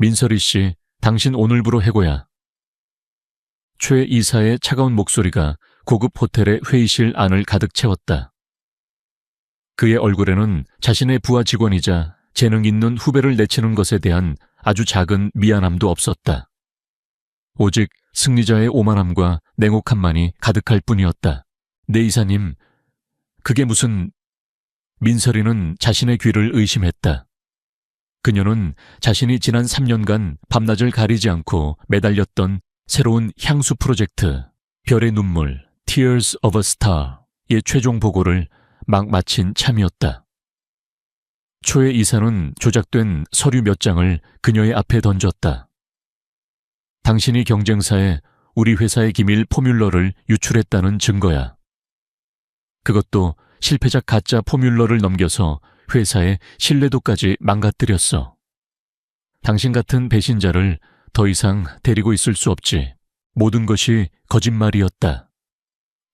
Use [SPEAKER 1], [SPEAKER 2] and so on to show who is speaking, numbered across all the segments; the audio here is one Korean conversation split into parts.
[SPEAKER 1] 민설이 씨, 당신 오늘부로 해고야. 최 이사의 차가운 목소리가 고급 호텔의 회의실 안을 가득 채웠다. 그의 얼굴에는 자신의 부하 직원이자 재능 있는 후배를 내치는 것에 대한 아주 작은 미안함도 없었다. 오직 승리자의 오만함과 냉혹함만이 가득할 뿐이었다. 네 이사님, 그게 무슨... 민설이는 자신의 귀를 의심했다. 그녀는 자신이 지난 3년간 밤낮을 가리지 않고 매달렸던 새로운 향수 프로젝트 별의 눈물, Tears of a Star의 최종 보고를 막 마친 참이었다. 초의 이사는 조작된 서류 몇 장을 그녀의 앞에 던졌다. 당신이 경쟁사에 우리 회사의 기밀 포뮬러를 유출했다는 증거야. 그것도 실패작 가짜 포뮬러를 넘겨서 회사의 신뢰도까지 망가뜨렸어. 당신 같은 배신자를 더 이상 데리고 있을 수 없지. 모든 것이 거짓말이었다.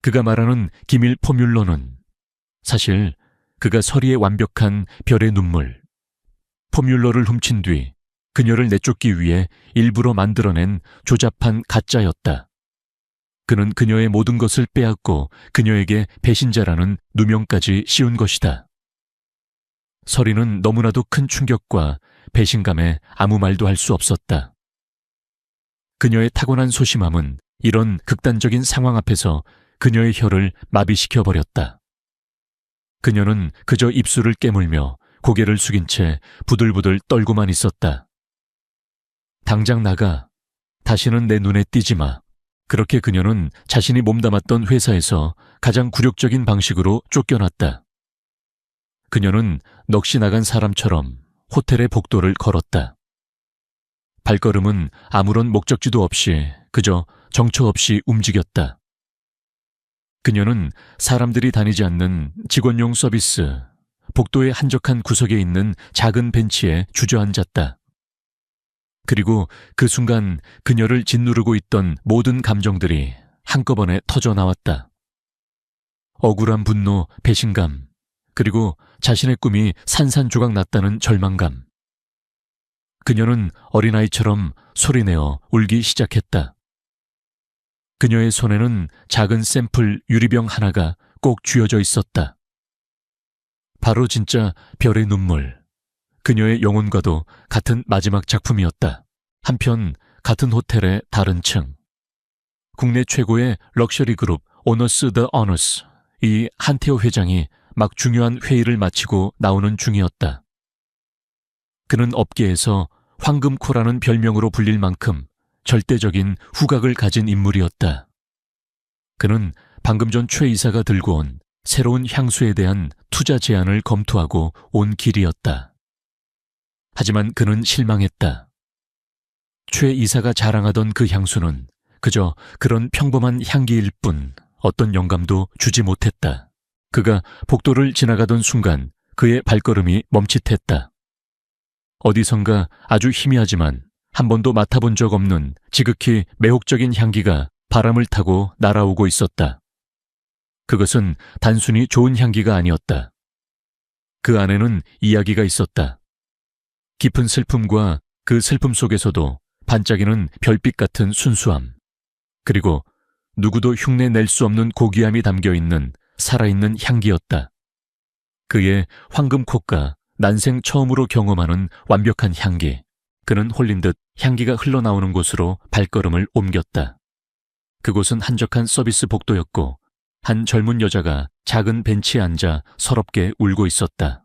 [SPEAKER 1] 그가 말하는 기밀 포뮬러는 사실 그가 서리에 완벽한 별의 눈물, 포뮬러를 훔친 뒤 그녀를 내쫓기 위해 일부러 만들어낸 조잡한 가짜였다. 그는 그녀의 모든 것을 빼앗고 그녀에게 배신자라는 누명까지 씌운 것이다. 서리는 너무나도 큰 충격과 배신감에 아무 말도 할 수 없었다. 그녀의 타고난 소심함은 이런 극단적인 상황 앞에서 그녀의 혀를 마비시켜버렸다. 그녀는 그저 입술을 깨물며 고개를 숙인 채 부들부들 떨고만 있었다. 당장 나가. 다시는 내 눈에 띄지 마. 그렇게 그녀는 자신이 몸담았던 회사에서 가장 굴욕적인 방식으로 쫓겨났다. 그녀는 넋이 나간 사람처럼 호텔의 복도를 걸었다. 발걸음은 아무런 목적지도 없이 그저 정처 없이 움직였다. 그녀는 사람들이 다니지 않는 직원용 서비스, 복도의 한적한 구석에 있는 작은 벤치에 주저앉았다. 그리고 그 순간 그녀를 짓누르고 있던 모든 감정들이 한꺼번에 터져 나왔다. 억울한 분노, 배신감, 그리고 자신의 꿈이 산산조각 났다는 절망감. 그녀는 어린아이처럼 소리내어 울기 시작했다. 그녀의 손에는 작은 샘플 유리병 하나가 꼭 쥐어져 있었다. 바로 진짜 별의 눈물. 그녀의 영혼과도 같은 마지막 작품이었다. 한편 같은 호텔의 다른 층. 국내 최고의 럭셔리 그룹 오너스 더 어너스, 이 한태호 회장이 막 중요한 회의를 마치고 나오는 중이었다. 그는 업계에서 황금코라는 별명으로 불릴 만큼 절대적인 후각을 가진 인물이었다. 그는 방금 전 최 이사가 들고 온 새로운 향수에 대한 투자 제안을 검토하고 온 길이었다. 하지만 그는 실망했다. 최 이사가 자랑하던 그 향수는 그저 그런 평범한 향기일 뿐 어떤 영감도 주지 못했다. 그가 복도를 지나가던 순간 그의 발걸음이 멈칫했다. 어디선가 아주 희미하지만 한 번도 맡아본 적 없는 지극히 매혹적인 향기가 바람을 타고 날아오고 있었다. 그것은 단순히 좋은 향기가 아니었다. 그 안에는 이야기가 있었다. 깊은 슬픔과 그 슬픔 속에서도 반짝이는 별빛 같은 순수함, 그리고 누구도 흉내낼 수 없는 고귀함이 담겨있는 살아있는 향기였다. 그의 황금콧과 난생 처음으로 경험하는 완벽한 향기. 그는 홀린 듯 향기가 흘러나오는 곳으로 발걸음을 옮겼다. 그곳은 한적한 서비스 복도였고 한 젊은 여자가 작은 벤치에 앉아 서럽게 울고 있었다.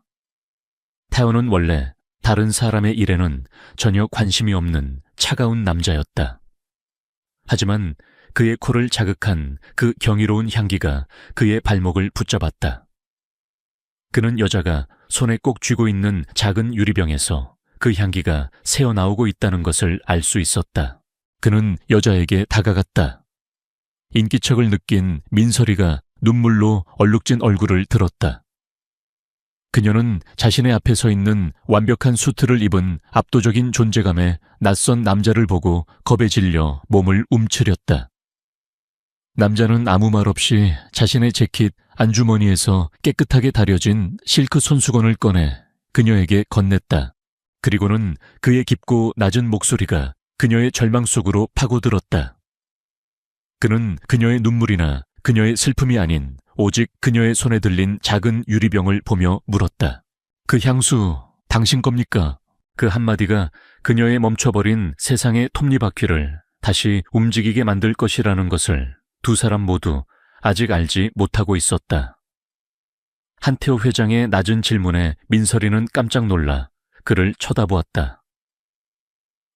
[SPEAKER 1] 태호는 원래 다른 사람의 일에는 전혀 관심이 없는 차가운 남자였다. 하지만 그의 코를 자극한 그 경이로운 향기가 그의 발목을 붙잡았다. 그는 여자가 손에 꼭 쥐고 있는 작은 유리병에서 그 향기가 새어나오고 있다는 것을 알 수 있었다. 그는 여자에게 다가갔다. 인기척을 느낀 민설이가 눈물로 얼룩진 얼굴을 들었다. 그녀는 자신의 앞에 서 있는 완벽한 수트를 입은 압도적인 존재감의 낯선 남자를 보고 겁에 질려 몸을 움츠렸다. 남자는 아무 말 없이 자신의 재킷 안주머니에서 깨끗하게 다려진 실크 손수건을 꺼내 그녀에게 건넸다. 그리고는 그의 깊고 낮은 목소리가 그녀의 절망 속으로 파고들었다. 그는 그녀의 눈물이나 그녀의 슬픔이 아닌 오직 그녀의 손에 들린 작은 유리병을 보며 물었다. 그 향수, 당신 겁니까? 그 한마디가 그녀의 멈춰버린 세상의 톱니바퀴를 다시 움직이게 만들 것이라는 것을 두 사람 모두 아직 알지 못하고 있었다. 한태호 회장의 낮은 질문에 민설이는 깜짝 놀라 그를 쳐다보았다.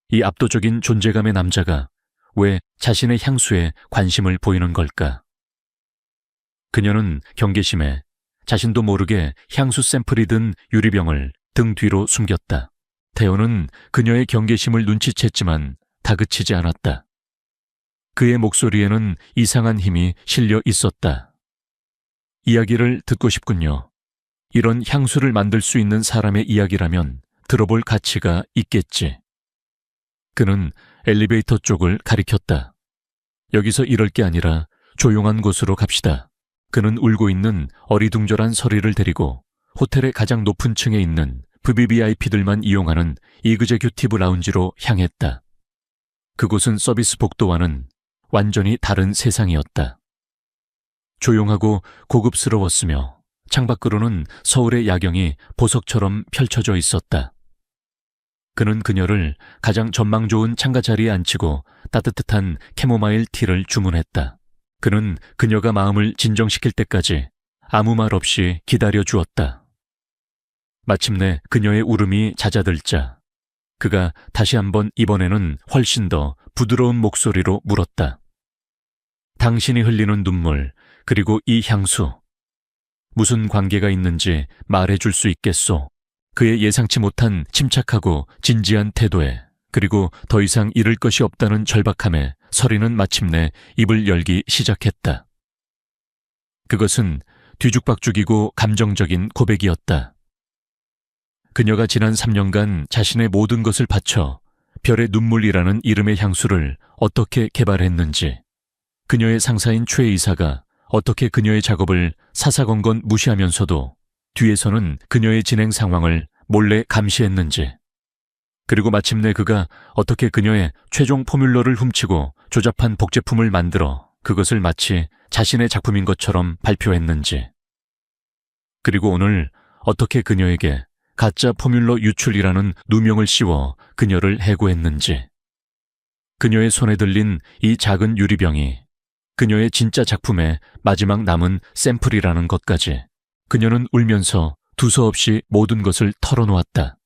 [SPEAKER 1] 이 압도적인 존재감의 남자가 왜 자신의 향수에 관심을 보이는 걸까? 그녀는 경계심에 자신도 모르게 향수 샘플이 든 유리병을 등 뒤로 숨겼다. 태호는 그녀의 경계심을 눈치챘지만 다그치지 않았다. 그의 목소리에는 이상한 힘이 실려 있었다. 이야기를 듣고 싶군요. 이런 향수를 만들 수 있는 사람의 이야기라면 들어볼 가치가 있겠지. 그는 엘리베이터 쪽을 가리켰다. 여기서 이럴 게 아니라 조용한 곳으로 갑시다. 그는 울고 있는 어리둥절한 서리를 데리고 호텔의 가장 높은 층에 있는 VVIP들만 이용하는 이그제큐티브 라운지로 향했다. 그곳은 서비스 복도와는 완전히 다른 세상이었다. 조용하고 고급스러웠으며 창밖으로는 서울의 야경이 보석처럼 펼쳐져 있었다. 그는 그녀를 가장 전망 좋은 창가 자리에 앉히고 따뜻한 캐모마일 티를 주문했다. 그는 그녀가 마음을 진정시킬 때까지 아무 말 없이 기다려 주었다. 마침내 그녀의 울음이 잦아들자 그가 다시 한번 이번에는 훨씬 더 부드러운 목소리로 물었다. 당신이 흘리는 눈물, 그리고 이 향수, 무슨 관계가 있는지 말해줄 수 있겠소? 그의 예상치 못한 침착하고 진지한 태도에 그리고 더 이상 잃을 것이 없다는 절박함에 서리는 마침내 입을 열기 시작했다. 그것은 뒤죽박죽이고 감정적인 고백이었다. 그녀가 지난 3년간 자신의 모든 것을 바쳐 별의 눈물이라는 이름의 향수를 어떻게 개발했는지, 그녀의 상사인 최 이사가 어떻게 그녀의 작업을 사사건건 무시하면서도 뒤에서는 그녀의 진행 상황을 몰래 감시했는지, 그리고 마침내 그가 어떻게 그녀의 최종 포뮬러를 훔치고 조잡한 복제품을 만들어 그것을 마치 자신의 작품인 것처럼 발표했는지, 그리고 오늘 어떻게 그녀에게 가짜 포뮬러 유출이라는 누명을 씌워 그녀를 해고했는지, 그녀의 손에 들린 이 작은 유리병이 그녀의 진짜 작품의 마지막 남은 샘플이라는 것까지 그녀는 울면서 두서없이 모든 것을 털어놓았다.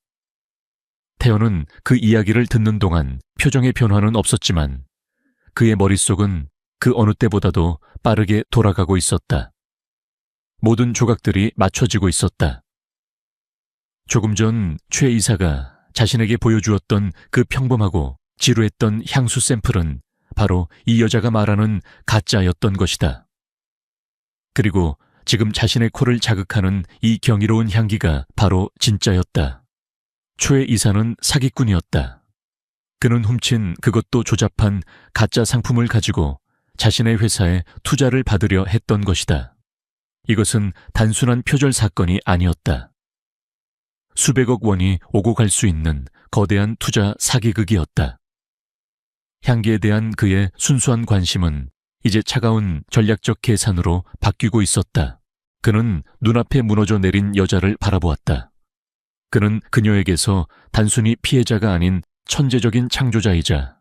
[SPEAKER 1] 태연은 그 이야기를 듣는 동안 표정의 변화는 없었지만 그의 머릿속은 그 어느 때보다도 빠르게 돌아가고 있었다. 모든 조각들이 맞춰지고 있었다. 조금 전 최 이사가 자신에게 보여주었던 그 평범하고 지루했던 향수 샘플은 바로 이 여자가 말하는 가짜였던 것이다. 그리고 지금 자신의 코를 자극하는 이 경이로운 향기가 바로 진짜였다. 최 이사는 사기꾼이었다. 그는 훔친 그것도 조잡한 가짜 상품을 가지고 자신의 회사에 투자를 받으려 했던 것이다. 이것은 단순한 표절 사건이 아니었다. 수백억 원이 오고 갈 수 있는 거대한 투자 사기극이었다. 향기에 대한 그의 순수한 관심은 이제 차가운 전략적 계산으로 바뀌고 있었다. 그는 눈앞에 무너져 내린 여자를 바라보았다. 그는 그녀에게서 단순히 피해자가 아닌 천재적인 창조자이자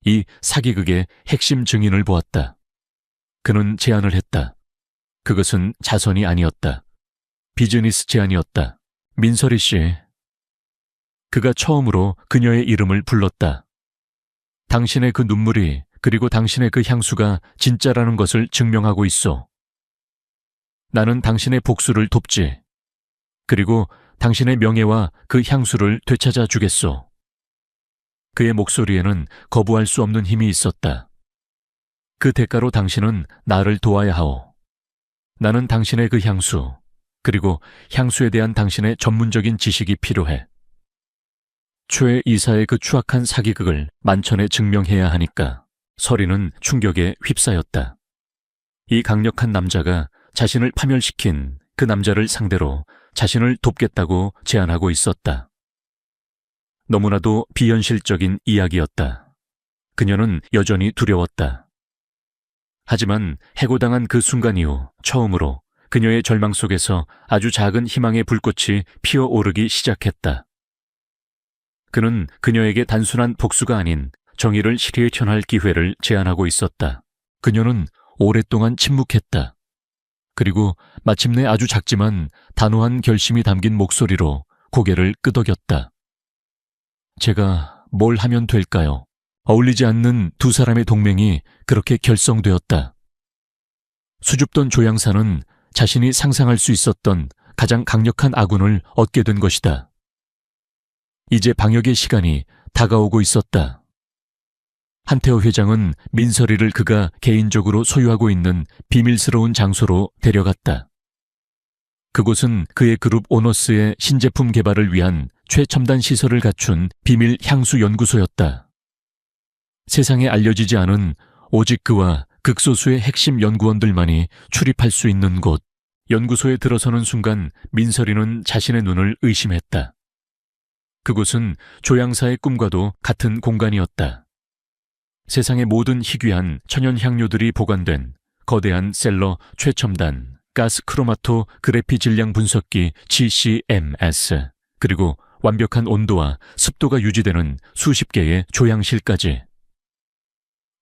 [SPEAKER 1] 이 사기극의 핵심 증인을 보았다. 그는 제안을 했다. 그것은 자선이 아니었다. 비즈니스 제안이었다. 민설이 씨. 그가 처음으로 그녀의 이름을 불렀다. 당신의 그 눈물이 그리고 당신의 그 향수가 진짜라는 것을 증명하고 있어. 나는 당신의 복수를 돕지. 그리고 당신의 명예와 그 향수를 되찾아 주겠소. 그의 목소리에는 거부할 수 없는 힘이 있었다. 그 대가로 당신은 나를 도와야 하오. 나는 당신의 그 향수, 그리고 향수에 대한 당신의 전문적인 지식이 필요해. 최 이사의 그 추악한 사기극을 만천에 증명해야 하니까 서리는 충격에 휩싸였다. 이 강력한 남자가 자신을 파멸시킨 그 남자를 상대로 자신을 돕겠다고 제안하고 있었다. 너무나도 비현실적인 이야기였다. 그녀는 여전히 두려웠다. 하지만 해고당한 그 순간 이후 처음으로 그녀의 절망 속에서 아주 작은 희망의 불꽃이 피어오르기 시작했다. 그는 그녀에게 단순한 복수가 아닌 정의를 실현할 기회를 제안하고 있었다. 그녀는 오랫동안 침묵했다. 그리고 마침내 아주 작지만 단호한 결심이 담긴 목소리로 고개를 끄덕였다. 제가 뭘 하면 될까요? 어울리지 않는 두 사람의 동맹이 그렇게 결성되었다. 수줍던 조향사는 자신이 상상할 수 있었던 가장 강력한 아군을 얻게 된 것이다. 이제 방역의 시간이 다가오고 있었다. 한태호 회장은 민서리를 그가 개인적으로 소유하고 있는 비밀스러운 장소로 데려갔다. 그곳은 그의 그룹 오너스의 신제품 개발을 위한 최첨단 시설을 갖춘 비밀 향수 연구소였다. 세상에 알려지지 않은 오직 그와 극소수의 핵심 연구원들만이 출입할 수 있는 곳. 연구소에 들어서는 순간 민서리는 자신의 눈을 의심했다. 그곳은 조향사의 꿈과도 같은 공간이었다. 세상의 모든 희귀한 천연 향료들이 보관된 거대한 셀러 최첨단 가스 크로마토 그래피 질량 분석기 GCMS, 그리고 완벽한 온도와 습도가 유지되는 수십 개의 조향실까지.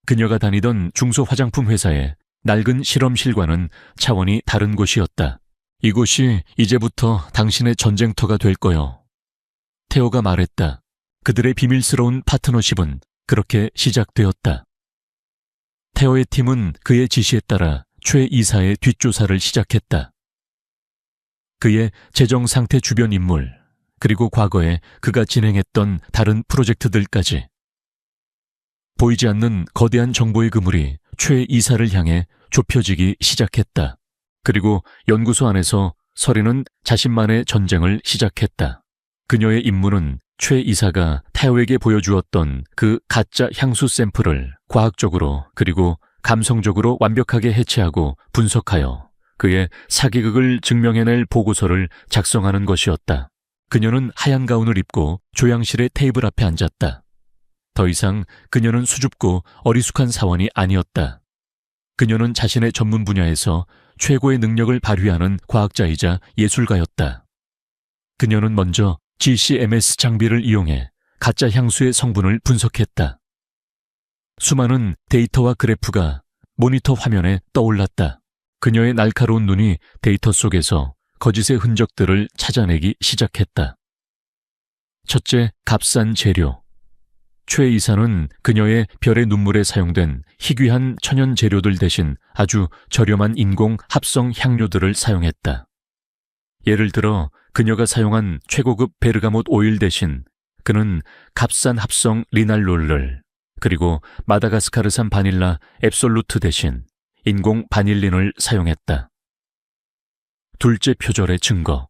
[SPEAKER 1] 그녀가 다니던 중소 화장품 회사의 낡은 실험실과는 차원이 다른 곳이었다. 이곳이 이제부터 당신의 전쟁터가 될 거요. 태호가 말했다. 그들의 비밀스러운 파트너십은 그렇게 시작되었다. 태호의 팀은 그의 지시에 따라 최 이사의 뒷조사를 시작했다. 그의 재정 상태 주변 인물, 그리고 과거에 그가 진행했던 다른 프로젝트들까지. 보이지 않는 거대한 정보의 그물이 최 이사를 향해 좁혀지기 시작했다. 그리고 연구소 안에서 서리는 자신만의 전쟁을 시작했다. 그녀의 임무는 최 이사가 태호에게 보여주었던 그 가짜 향수 샘플을 과학적으로 그리고 감성적으로 완벽하게 해체하고 분석하여 그의 사기극을 증명해낼 보고서를 작성하는 것이었다. 그녀는 하얀 가운을 입고 조향실의 테이블 앞에 앉았다. 더 이상 그녀는 수줍고 어리숙한 사원이 아니었다. 그녀는 자신의 전문 분야에서 최고의 능력을 발휘하는 과학자이자 예술가였다. 그녀는 먼저 GCMS 장비를 이용해 가짜 향수의 성분을 분석했다. 수많은 데이터와 그래프가 모니터 화면에 떠올랐다. 그녀의 날카로운 눈이 데이터 속에서 거짓의 흔적들을 찾아내기 시작했다. 첫째, 값싼 재료. 최 이사는 그녀의 별의 눈물에 사용된 희귀한 천연 재료들 대신 아주 저렴한 인공 합성 향료들을 사용했다. 예를 들어 그녀가 사용한 최고급 베르가못 오일 대신 그는 값싼 합성 리날롤을, 그리고 마다가스카르산 바닐라 앱솔루트 대신 인공 바닐린을 사용했다. 둘째 표절의 증거.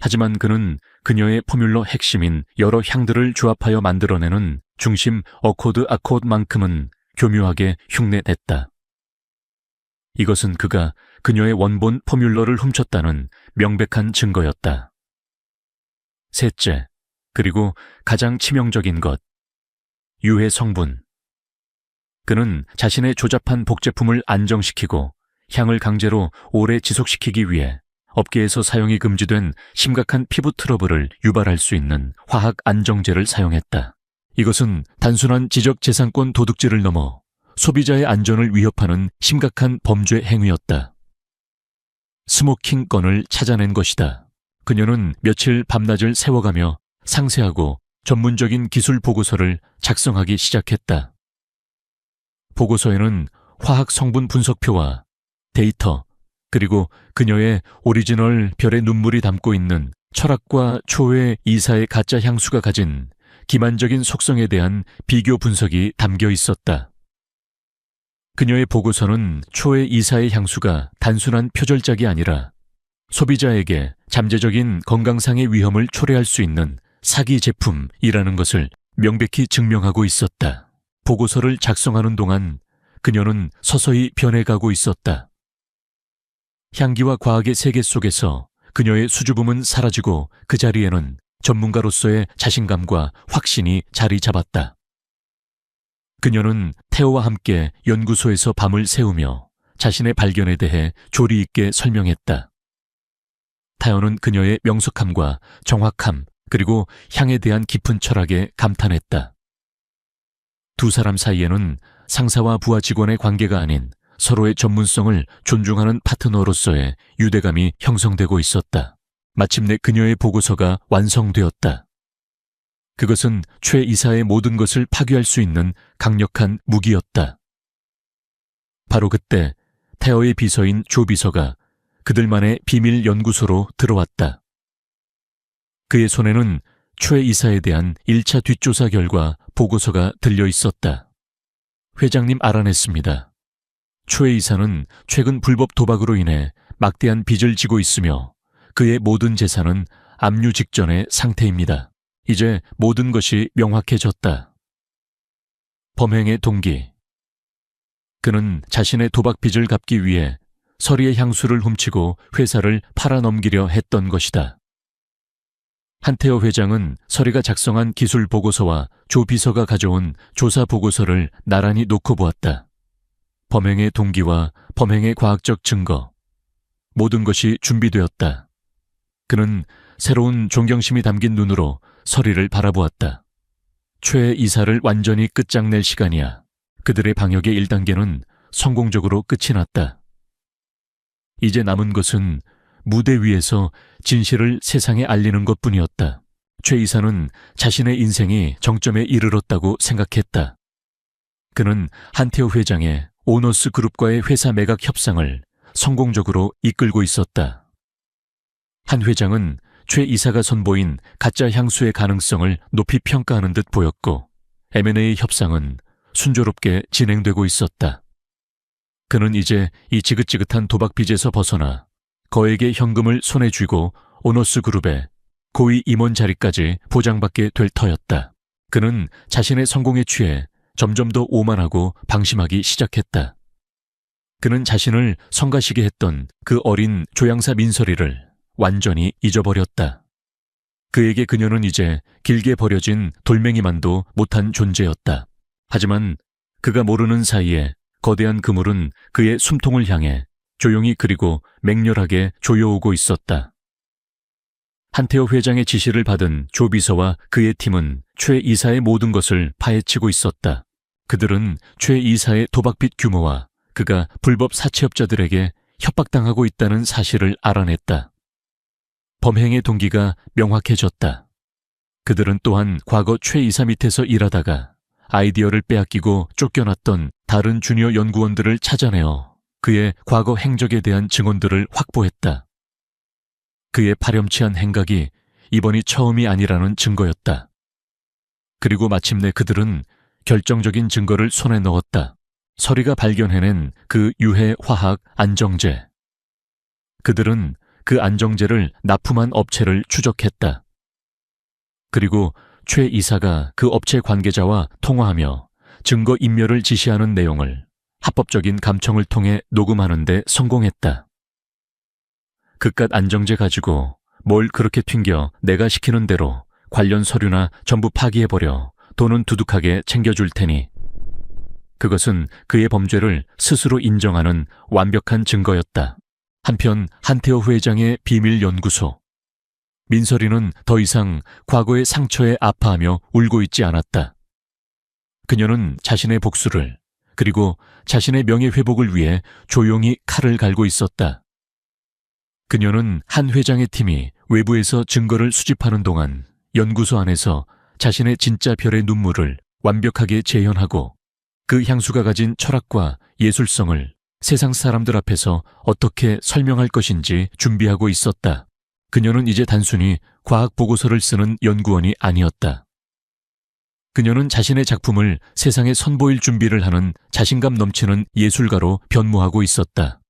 [SPEAKER 1] 하지만 그는 그녀의 포뮬러 핵심인 여러 향들을 조합하여 만들어내는 중심 어코드 아코드만큼은 교묘하게 흉내냈다. 이것은 그가 그녀의 원본 포뮬러를 훔쳤다는 명백한 증거였다. 셋째, 그리고 가장 치명적인 것. 유해 성분. 그는 자신의 조잡한 복제품을 안정시키고 향을 강제로 오래 지속시키기 위해 업계에서 사용이 금지된 심각한 피부 트러블을 유발할 수 있는 화학 안정제를 사용했다. 이것은 단순한 지적재산권 도둑질을 넘어 소비자의 안전을 위협하는 심각한 범죄 행위였다. 스모킹 건을 찾아낸 것이다. 그녀는 며칠 밤낮을 세워가며 상세하고 전문적인 기술 보고서를 작성하기 시작했다. 보고서에는 화학 성분 분석표와 데이터, 그리고 그녀의 오리지널 별의 눈물이 담고 있는 철학과 초의 이사의 가짜 향수가 가진 기만적인 속성에 대한 비교 분석이 담겨 있었다. 그녀의 보고서는 초의 이사의 향수가 단순한 표절작이 아니라 소비자에게 잠재적인 건강상의 위험을 초래할 수 있는 사기 제품이라는 것을 명백히 증명하고 있었다. 보고서를 작성하는 동안 그녀는 서서히 변해가고 있었다. 향기와 과학의 세계 속에서 그녀의 수줍음은 사라지고 그 자리에는 전문가로서의 자신감과 확신이 자리 잡았다. 그녀는 태호와 함께 연구소에서 밤을 새우며 자신의 발견에 대해 조리 있게 설명했다. 타요는 그녀의 명석함과 정확함 그리고 향에 대한 깊은 철학에 감탄했다. 두 사람 사이에는 상사와 부하 직원의 관계가 아닌 서로의 전문성을 존중하는 파트너로서의 유대감이 형성되고 있었다. 마침내 그녀의 보고서가 완성되었다. 그것은 최 이사의 모든 것을 파괴할 수 있는 강력한 무기였다. 바로 그때 태어의 비서인 조 비서가 그들만의 비밀 연구소로 들어왔다. 그의 손에는 최 이사에 대한 1차 뒷조사 결과 보고서가 들려 있었다. 회장님 알아냈습니다. 최 이사는 최근 불법 도박으로 인해 막대한 빚을 지고 있으며 그의 모든 재산은 압류 직전의 상태입니다. 이제 모든 것이 명확해졌다. 범행의 동기. 그는 자신의 도박 빚을 갚기 위해 서리의 향수를 훔치고 회사를 팔아넘기려 했던 것이다. 한태호 회장은 서리가 작성한 기술 보고서와 조 비서가 가져온 조사 보고서를 나란히 놓고 보았다. 범행의 동기와 범행의 과학적 증거, 모든 것이 준비되었다. 그는 새로운 존경심이 담긴 눈으로 서리를 바라보았다. 최 이사를 완전히 끝장낼 시간이야. 그들의 방역의 1단계는 성공적으로 끝이 났다. 이제 남은 것은 무대 위에서 진실을 세상에 알리는 것뿐이었다. 최 이사는 자신의 인생이 정점에 이르렀다고 생각했다. 그는 한태호 회장의 오너스 그룹과의 회사 매각 협상을 성공적으로 이끌고 있었다. 한 회장은 최 이사가 선보인 가짜 향수의 가능성을 높이 평가하는 듯 보였고 M&A 협상은 순조롭게 진행되고 있었다. 그는 이제 이 지긋지긋한 도박 빚에서 벗어나 거액의 현금을 손에 쥐고 오너스 그룹의 고위 임원 자리까지 보장받게 될 터였다. 그는 자신의 성공에 취해 점점 더 오만하고 방심하기 시작했다. 그는 자신을 성가시게 했던 그 어린 조향사 민설이를 완전히 잊어버렸다. 그에게 그녀는 이제 길게 버려진 돌멩이만도 못한 존재였다. 하지만 그가 모르는 사이에 거대한 그물은 그의 숨통을 향해 조용히 그리고 맹렬하게 조여오고 있었다. 한태호 회장의 지시를 받은 조 비서와 그의 팀은 최 이사의 모든 것을 파헤치고 있었다. 그들은 최 이사의 도박빚 규모와 그가 불법 사채업자들에게 협박당하고 있다는 사실을 알아냈다. 범행의 동기가 명확해졌다. 그들은 또한 과거 최 이사 밑에서 일하다가 아이디어를 빼앗기고 쫓겨났던 다른 주니어 연구원들을 찾아내어 그의 과거 행적에 대한 증언들을 확보했다. 그의 파렴치한 행각이 이번이 처음이 아니라는 증거였다. 그리고 마침내 그들은 결정적인 증거를 손에 넣었다. 서리가 발견해낸 그 유해 화학 안정제. 그들은 그 안정제를 납품한 업체를 추적했다. 그리고 최 이사가 그 업체 관계자와 통화하며 증거 인멸을 지시하는 내용을 합법적인 감청을 통해 녹음하는 데 성공했다. 그깟 안정제 가지고 뭘 그렇게 튕겨 내가 시키는 대로 관련 서류나 전부 파기해버려 돈은 두둑하게 챙겨줄 테니. 그것은 그의 범죄를 스스로 인정하는 완벽한 증거였다. 한편 한태호 회장의 비밀 연구소. 민설이는 더 이상 과거의 상처에 아파하며 울고 있지 않았다. 그녀는 자신의 복수를 그리고 자신의 명예회복을 위해 조용히 칼을 갈고 있었다. 그녀는 한 회장의 팀이 외부에서 증거를 수집하는 동안 연구소 안에서 자신의 진짜 별의 눈물을 완벽하게 재현하고 그 향수가 가진 철학과 예술성을 세상 사람들 앞에서 어떻게 설명할 것인지 준비하고 있었다. 그녀는 이제 단순히 과학 보고서를 쓰는 연구원이 아니었다. 그녀는 자신의 작품을 세상에 선보일 준비를 하는 자신감 넘치는 예술가로 변모하고 있었다.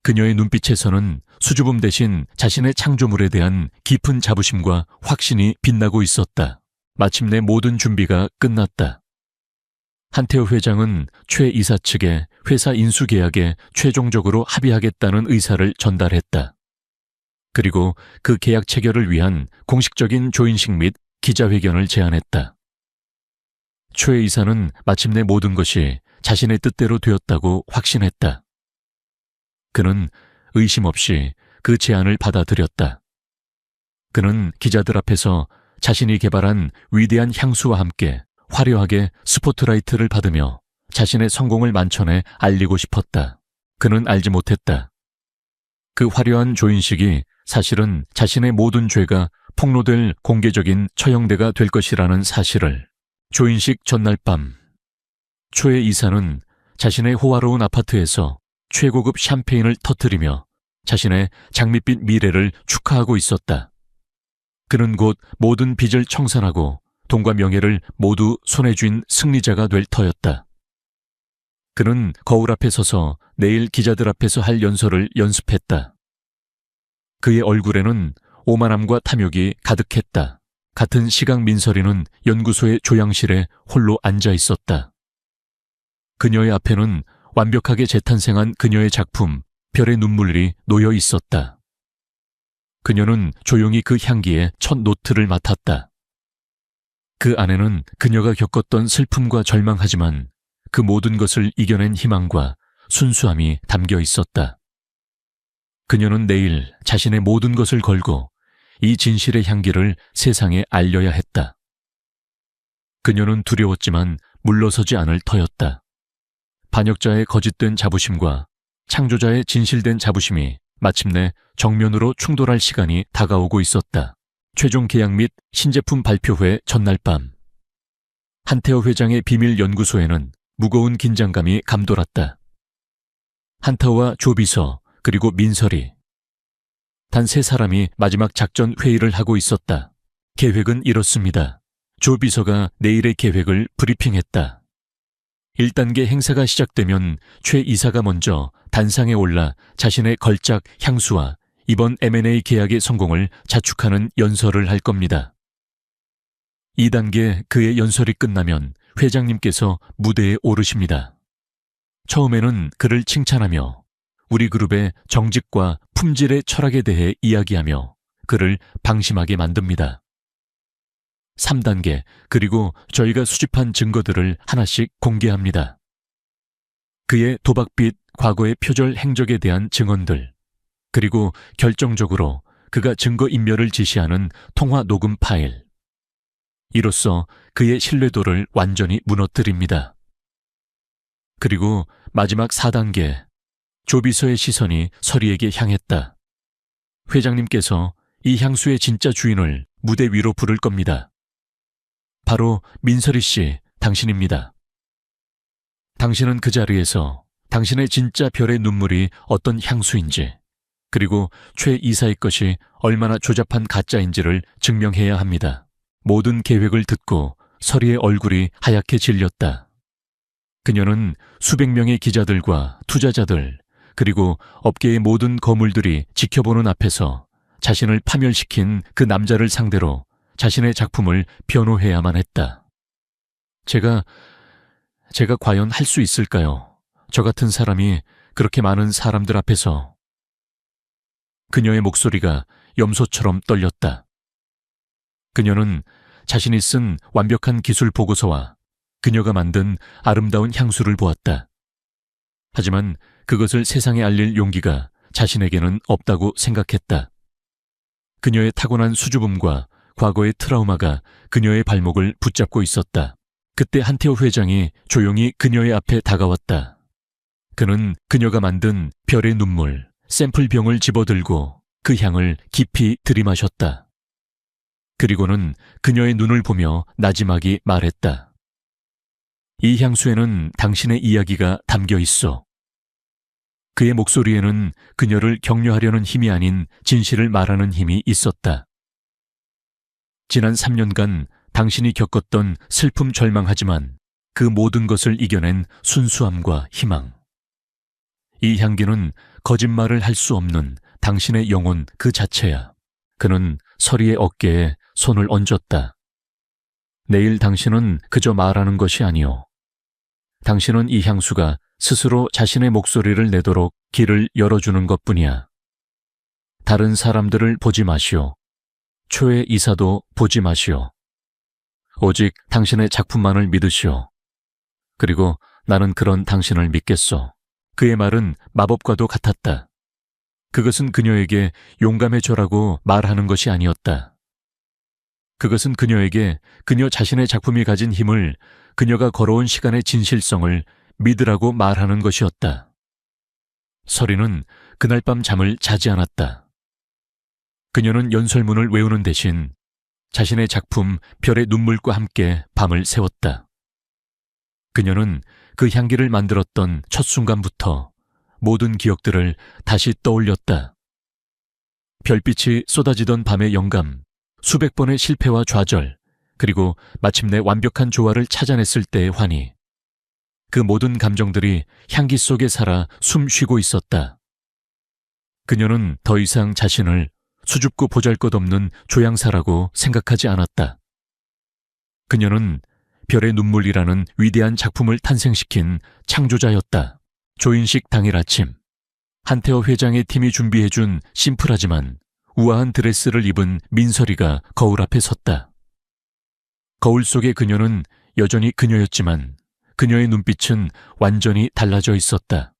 [SPEAKER 1] 그녀의 눈빛에서는 수줍음 대신 자신의 창조물에 대한 깊은 자부심과 확신이 빛나고 있었다. 마침내 모든 준비가 끝났다. 한태호 회장은 최 이사 측에 회사 인수 계약에 최종적으로 합의하겠다는 의사를 전달했다. 그리고 그 계약 체결을 위한 공식적인 조인식 및 기자회견을 제안했다. 최 이사는 마침내 모든 것이 자신의 뜻대로 되었다고 확신했다. 그는 의심 없이 그 제안을 받아들였다. 그는 기자들 앞에서 자신이 개발한 위대한 향수와 함께 화려하게 스포트라이트를 받으며 자신의 성공을 만천에 알리고 싶었다. 그는 알지 못했다. 그 화려한 조인식이 사실은 자신의 모든 죄가 폭로될 공개적인 처형대가 될 것이라는 사실을. 조인식 전날 밤, 최 이사는 자신의 호화로운 아파트에서 최고급 샴페인을 터뜨리며 자신의 장밋빛 미래를 축하하고 있었다. 그는 곧 모든 빚을 청산하고 돈과 명예를 모두 손에 쥔 승리자가 될 터였다. 그는 거울 앞에 서서 내일 기자들 앞에서 할 연설을 연습했다. 그의 얼굴에는 오만함과 탐욕이 가득했다. 같은 시각 민설이는 연구소의 조향실에 홀로 앉아 있었다. 그녀의 앞에는 완벽하게 재탄생한 그녀의 작품 별의 눈물이 놓여 있었다. 그녀는 조용히 그 향기의 첫 노트를 맡았다. 그 안에는 그녀가 겪었던 슬픔과 절망하지만 그 모든 것을 이겨낸 희망과 순수함이 담겨 있었다. 그녀는 내일 자신의 모든 것을 걸고 이 진실의 향기를 세상에 알려야 했다. 그녀는 두려웠지만 물러서지 않을 터였다. 반역자의 거짓된 자부심과 창조자의 진실된 자부심이 마침내 정면으로 충돌할 시간이 다가오고 있었다. 최종 계약 및 신제품 발표회 전날 밤, 한태호 회장의 비밀 연구소에는 무거운 긴장감이 감돌았다. 한태호와 조 비서 그리고 민설이 단 3사람이 마지막 작전 회의를 하고 있었다. 계획은 이렇습니다. 조 비서가 내일의 계획을 브리핑했다. 1단계 행사가 시작되면 최 이사가 먼저 단상에 올라 자신의 걸작 향수와 이번 M&A 계약의 성공을 자축하는 연설을 할 겁니다. 2단계 그의 연설이 끝나면 회장님께서 무대에 오르십니다. 처음에는 그를 칭찬하며 우리 그룹의 정직과 품질의 철학에 대해 이야기하며 그를 방심하게 만듭니다. 3단계, 그리고 저희가 수집한 증거들을 하나씩 공개합니다. 그의 도박빚 과거의 표절 행적에 대한 증언들, 그리고 결정적으로 그가 증거인멸을 지시하는 통화 녹음 파일. 이로써 그의 신뢰도를 완전히 무너뜨립니다. 그리고 마지막 4단계, 조비서의 시선이 서리에게 향했다. 회장님께서 이 향수의 진짜 주인을 무대 위로 부를 겁니다. 바로 민설이 씨, 당신입니다. 당신은 그 자리에서 당신의 진짜 별의 눈물이 어떤 향수인지, 그리고 최 이사의 것이 얼마나 조잡한 가짜인지를 증명해야 합니다. 모든 계획을 듣고 서리의 얼굴이 하얗게 질렸다. 그녀는 수백 명의 기자들과 투자자들, 그리고 업계의 모든 거물들이 지켜보는 앞에서 자신을 파멸시킨 그 남자를 상대로 자신의 작품을 변호해야만 했다. 제가 과연 할 수 있을까요? 저 같은 사람이 그렇게 많은 사람들 앞에서. 그녀의 목소리가 염소처럼 떨렸다. 그녀는 자신이 쓴 완벽한 기술 보고서와 그녀가 만든 아름다운 향수를 보았다. 하지만 그것을 세상에 알릴 용기가 자신에게는 없다고 생각했다. 그녀의 타고난 수줍음과 과거의 트라우마가 그녀의 발목을 붙잡고 있었다. 그때 한태호 회장이 조용히 그녀의 앞에 다가왔다. 그는 그녀가 만든 별의 눈물, 샘플병을 집어들고 그 향을 깊이 들이마셨다. 그리고는 그녀의 눈을 보며 나지막이 말했다. 이 향수에는 당신의 이야기가 담겨 있어. 그의 목소리에는 그녀를 격려하려는 힘이 아닌 진실을 말하는 힘이 있었다. 지난 3년간 당신이 겪었던 슬픔 절망하지만 그 모든 것을 이겨낸 순수함과 희망. 이 향기는 거짓말을 할 수 없는 당신의 영혼 그 자체야. 그는 서리의 어깨에 손을 얹었다. 내일 당신은 그저 말하는 것이 아니오. 당신은 이 향수가 스스로 자신의 목소리를 내도록 길을 열어주는 것뿐이야. 다른 사람들을 보지 마시오. 초의 이사도 보지 마시오. 오직 당신의 작품만을 믿으시오. 그리고 나는 그런 당신을 믿겠소. 그의 말은 마법과도 같았다. 그것은 그녀에게 용감해져라고 말하는 것이 아니었다. 그것은 그녀에게 그녀 자신의 작품이 가진 힘을, 그녀가 걸어온 시간의 진실성을 믿으라고 말하는 것이었다. 서리는 그날 밤 잠을 자지 않았다. 그녀는 연설문을 외우는 대신 자신의 작품 별의 눈물과 함께 밤을 새웠다. 그녀는 그 향기를 만들었던 첫 순간부터 모든 기억들을 다시 떠올렸다. 별빛이 쏟아지던 밤의 영감, 수백 번의 실패와 좌절, 그리고 마침내 완벽한 조화를 찾아냈을 때의 환희. 그 모든 감정들이 향기 속에 살아 숨 쉬고 있었다. 그녀는 더 이상 자신을 수줍고 보잘것없는 조향사라고 생각하지 않았다. 그녀는 별의 눈물이라는 위대한 작품을 탄생시킨 창조자였다. 조인식 당일 아침, 한태호 회장의 팀이 준비해준 심플하지만 우아한 드레스를 입은 민설이가 거울 앞에 섰다. 거울 속의 그녀는 여전히 그녀였지만 그녀의 눈빛은 완전히 달라져 있었다.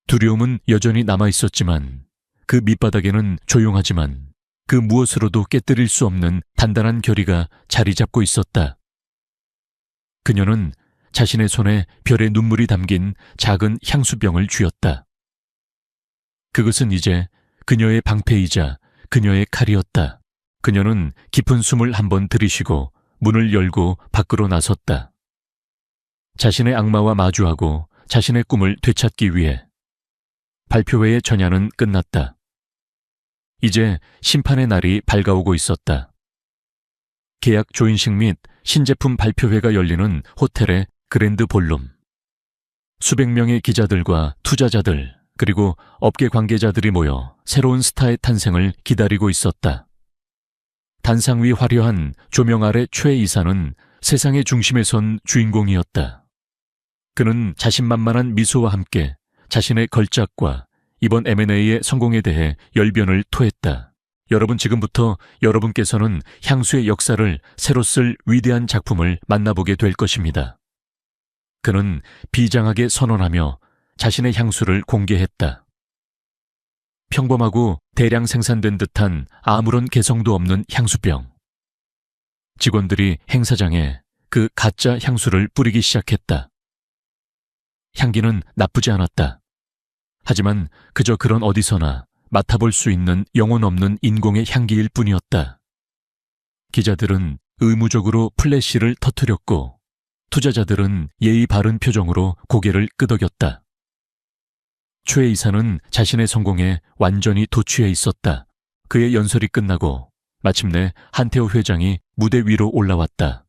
[SPEAKER 1] 두려움은 여전히 남아 있었지만 그 밑바닥에는 조용하지만 그 무엇으로도 깨뜨릴 수 없는 단단한 결의가 자리 잡고 있었다. 그녀는 자신의 손에 별의 눈물이 담긴 작은 향수병을 쥐었다. 그것은 이제 그녀의 방패이자 그녀의 칼이었다. 그녀는 깊은 숨을 한번 들이쉬고 문을 열고 밖으로 나섰다. 자신의 악마와 마주하고 자신의 꿈을 되찾기 위해. 발표회의 전야는 끝났다. 이제 심판의 날이 밝아오고 있었다. 계약 조인식 및 신제품 발표회가 열리는 호텔의 그랜드 볼룸. 수백 명의 기자들과 투자자들 그리고 업계 관계자들이 모여 새로운 스타의 탄생을 기다리고 있었다. 단상 위 화려한 조명 아래 최 이사는 세상의 중심에 선 주인공이었다. 그는 자신만만한 미소와 함께 자신의 걸작과 이번 M&A의 성공에 대해 열변을 토했다. 여러분, 지금부터 여러분께서는 향수의 역사를 새로 쓸 위대한 작품을 만나보게 될 것입니다. 그는 비장하게 선언하며 자신의 향수를 공개했다. 평범하고 대량 생산된 듯한 아무런 개성도 없는 향수병. 직원들이 행사장에 그 가짜 향수를 뿌리기 시작했다. 향기는 나쁘지 않았다. 하지만 그저 그런 어디서나 맡아볼 수 있는 영혼 없는 인공의 향기일 뿐이었다. 기자들은 의무적으로 플래시를 터뜨렸고 투자자들은 예의 바른 표정으로 고개를 끄덕였다. 최 이사는 자신의 성공에 완전히 도취해 있었다. 그의 연설이 끝나고 마침내 한태호 회장이 무대 위로 올라왔다.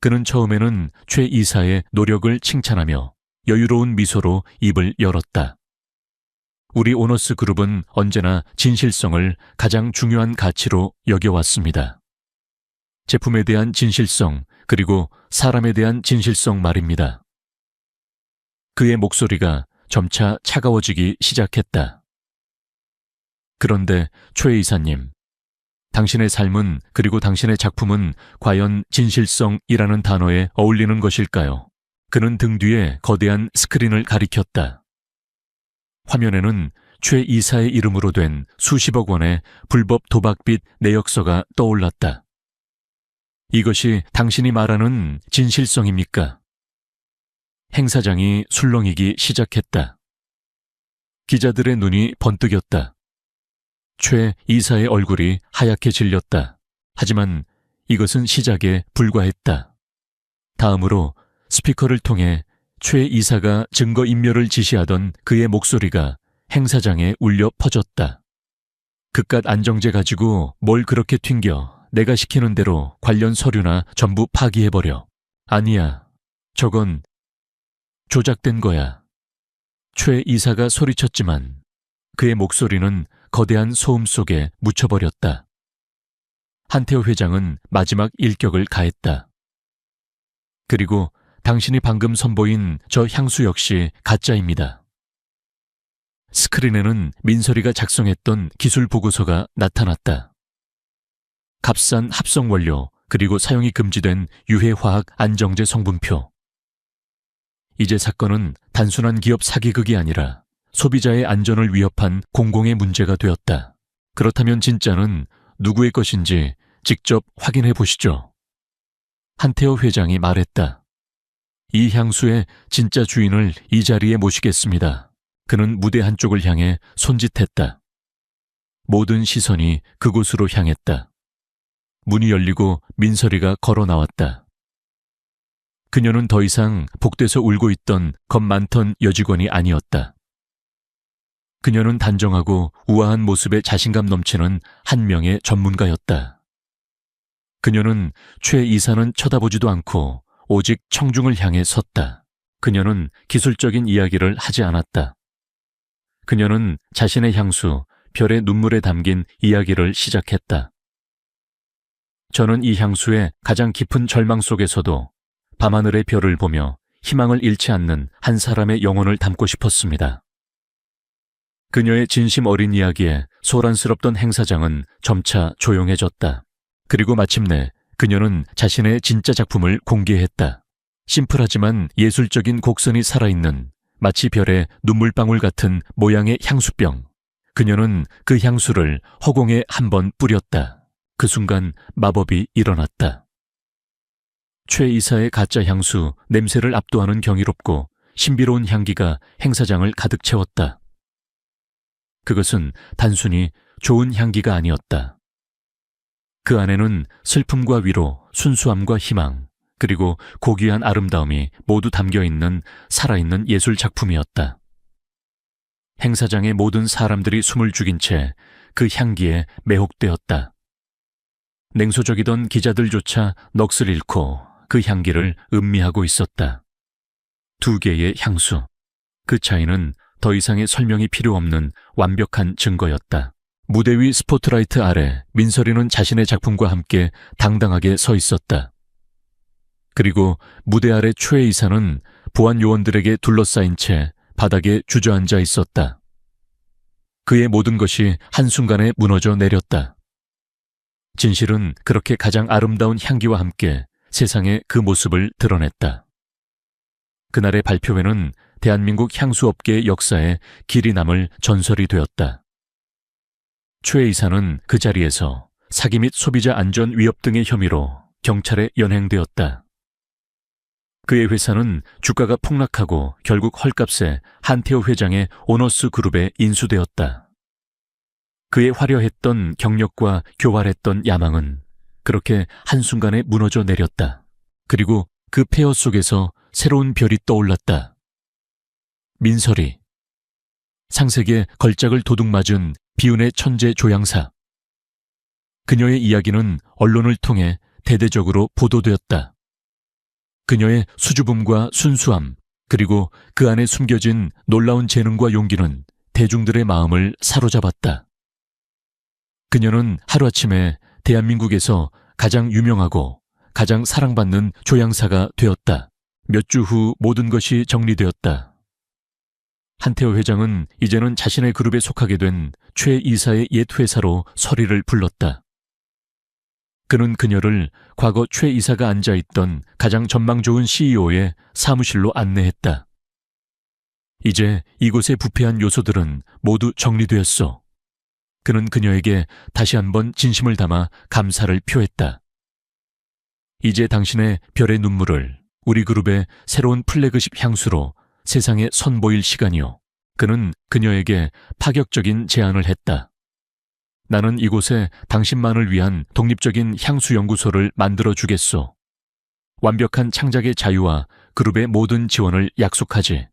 [SPEAKER 1] 그는 처음에는 최 이사의 노력을 칭찬하며 여유로운 미소로 입을 열었다. 우리 오너스 그룹은 언제나 진실성을 가장 중요한 가치로 여겨왔습니다. 제품에 대한 진실성, 그리고 사람에 대한 진실성 말입니다. 그의 목소리가 점차 차가워지기 시작했다. 그런데 최 이사님, 당신의 삶은 그리고 당신의 작품은 과연 진실성이라는 단어에 어울리는 것일까요? 그는 등 뒤에 거대한 스크린을 가리켰다. 화면에는 최 이사의 이름으로 된 수십억 원의 불법 도박빚 내역서가 떠올랐다. 이것이 당신이 말하는 진실성입니까? 행사장이 술렁이기 시작했다. 기자들의 눈이 번뜩였다. 최 이사의 얼굴이 하얗게 질렸다. 하지만 이것은 시작에 불과했다. 다음으로 스피커를 통해 최 이사가 증거인멸을 지시하던 그의 목소리가 행사장에 울려 퍼졌다. 그깟 안정제 가지고 뭘 그렇게 튕겨. 내가 시키는 대로 관련 서류나 전부 파기해버려. 아니야, 저건 조작된 거야. 최 이사가 소리쳤지만 그의 목소리는 거대한 소음 속에 묻혀버렸다. 한태호 회장은 마지막 일격을 가했다. 그리고 당신이 방금 선보인 저 향수 역시 가짜입니다. 스크린에는 민설이가 작성했던 기술 보고서가 나타났다. 값싼 합성 원료, 그리고 사용이 금지된 유해화학 안정제 성분표. 이제 사건은 단순한 기업 사기극이 아니라 소비자의 안전을 위협한 공공의 문제가 되었다. 그렇다면 진짜는 누구의 것인지 직접 확인해 보시죠. 한태호 회장이 말했다. 이 향수의 진짜 주인을 이 자리에 모시겠습니다. 그는 무대 한쪽을 향해 손짓했다. 모든 시선이 그곳으로 향했다. 문이 열리고 민설이가 걸어 나왔다. 그녀는 더 이상 복대서 울고 있던 겁 많던 여직원이 아니었다. 그녀는 단정하고 우아한 모습에 자신감 넘치는 한 명의 전문가였다. 그녀는 최 이사는 쳐다보지도 않고 오직 청중을 향해 섰다. 그녀는 기술적인 이야기를 하지 않았다. 그녀는 자신의 향수, 별의 눈물에 담긴 이야기를 시작했다. 저는 이 향수의 가장 깊은 절망 속에서도 밤하늘의 별을 보며 희망을 잃지 않는 한 사람의 영혼을 담고 싶었습니다. 그녀의 진심 어린 이야기에 소란스럽던 행사장은 점차 조용해졌다. 그리고 마침내 그녀는 자신의 진짜 작품을 공개했다. 심플하지만 예술적인 곡선이 살아있는 마치 별의 눈물방울 같은 모양의 향수병. 그녀는 그 향수를 허공에 한번 뿌렸다. 그 순간 마법이 일어났다. 최 이사의 가짜 향수 냄새를 압도하는 경이롭고 신비로운 향기가 행사장을 가득 채웠다. 그것은 단순히 좋은 향기가 아니었다. 그 안에는 슬픔과 위로, 순수함과 희망, 그리고 고귀한 아름다움이 모두 담겨있는 살아있는 예술 작품이었다. 행사장의 모든 사람들이 숨을 죽인 채 그 향기에 매혹되었다. 냉소적이던 기자들조차 넋을 잃고 그 향기를 음미하고 있었다. 두 개의 향수. 그 차이는 더 이상의 설명이 필요 없는 완벽한 증거였다. 무대 위 스포트라이트 아래 민설이는 자신의 작품과 함께 당당하게 서 있었다. 그리고 무대 아래 최 이사는 보안 요원들에게 둘러싸인 채 바닥에 주저앉아 있었다. 그의 모든 것이 한순간에 무너져 내렸다. 진실은 그렇게 가장 아름다운 향기와 함께 세상에 그 모습을 드러냈다. 그날의 발표회는 대한민국 향수업계의 역사에 길이 남을 전설이 되었다. 최 이사는 그 자리에서 사기 및 소비자 안전 위협 등의 혐의로 경찰에 연행되었다. 그의 회사는 주가가 폭락하고 결국 헐값에 한태호 회장의 오너스 그룹에 인수되었다. 그의 화려했던 경력과 교활했던 야망은 그렇게 한순간에 무너져 내렸다. 그리고 그 폐허 속에서 새로운 별이 떠올랐다. 민설이. 상색에 걸작을 도둑맞은 비운의 천재 조향사. 그녀의 이야기는 언론을 통해 대대적으로 보도되었다. 그녀의 수줍음과 순수함, 그리고 그 안에 숨겨진 놀라운 재능과 용기는 대중들의 마음을 사로잡았다. 그녀는 하루아침에 대한민국에서 가장 유명하고 가장 사랑받는 조향사가 되었다. 몇 주 후 모든 것이 정리되었다. 한태호 회장은 이제는 자신의 그룹에 속하게 된 최 이사의 옛 회사로 서리를 불렀다. 그는 그녀를 과거 최 이사가 앉아있던 가장 전망 좋은 CEO의 사무실로 안내했다. 이제 이곳의 부패한 요소들은 모두 정리되었어. 그는 그녀에게 다시 한번 진심을 담아 감사를 표했다. 이제 당신의 별의 눈물을 우리 그룹의 새로운 플래그십 향수로 세상에 선보일 시간이요. 그는 그녀에게 파격적인 제안을 했다. 나는 이곳에 당신만을 위한 독립적인 향수 연구소를 만들어 주겠소. 완벽한 창작의 자유와 그룹의 모든 지원을 약속하지.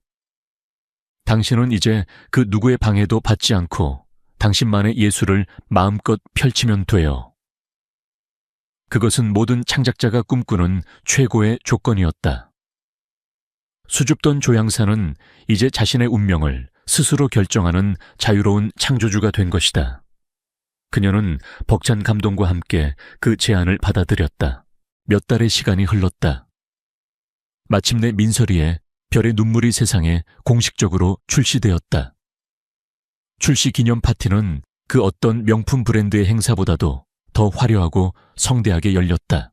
[SPEAKER 1] 당신은 이제 그 누구의 방해도 받지 않고 당신만의 예술을 마음껏 펼치면 돼요. 그것은 모든 창작자가 꿈꾸는 최고의 조건이었다. 수줍던 조향사는 이제 자신의 운명을 스스로 결정하는 자유로운 창조주가 된 것이다. 그녀는 벅찬 감동과 함께 그 제안을 받아들였다. 몇 달의 시간이 흘렀다. 마침내 민설이의 별의 눈물이 세상에 공식적으로 출시되었다. 출시 기념 파티는 그 어떤 명품 브랜드의 행사보다도 더 화려하고 성대하게 열렸다.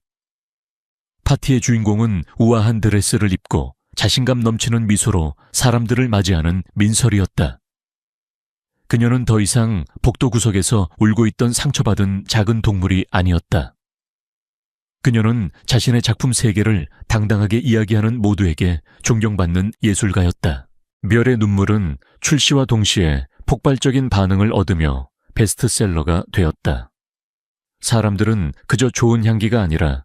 [SPEAKER 1] 파티의 주인공은 우아한 드레스를 입고 자신감 넘치는 미소로 사람들을 맞이하는 민설이었다. 그녀는 더 이상 복도 구석에서 울고 있던 상처받은 작은 동물이 아니었다. 그녀는 자신의 작품 세계를 당당하게 이야기하는 모두에게 존경받는 예술가였다. 멸의 눈물은 출시와 동시에 폭발적인 반응을 얻으며 베스트셀러가 되었다. 사람들은 그저 좋은 향기가 아니라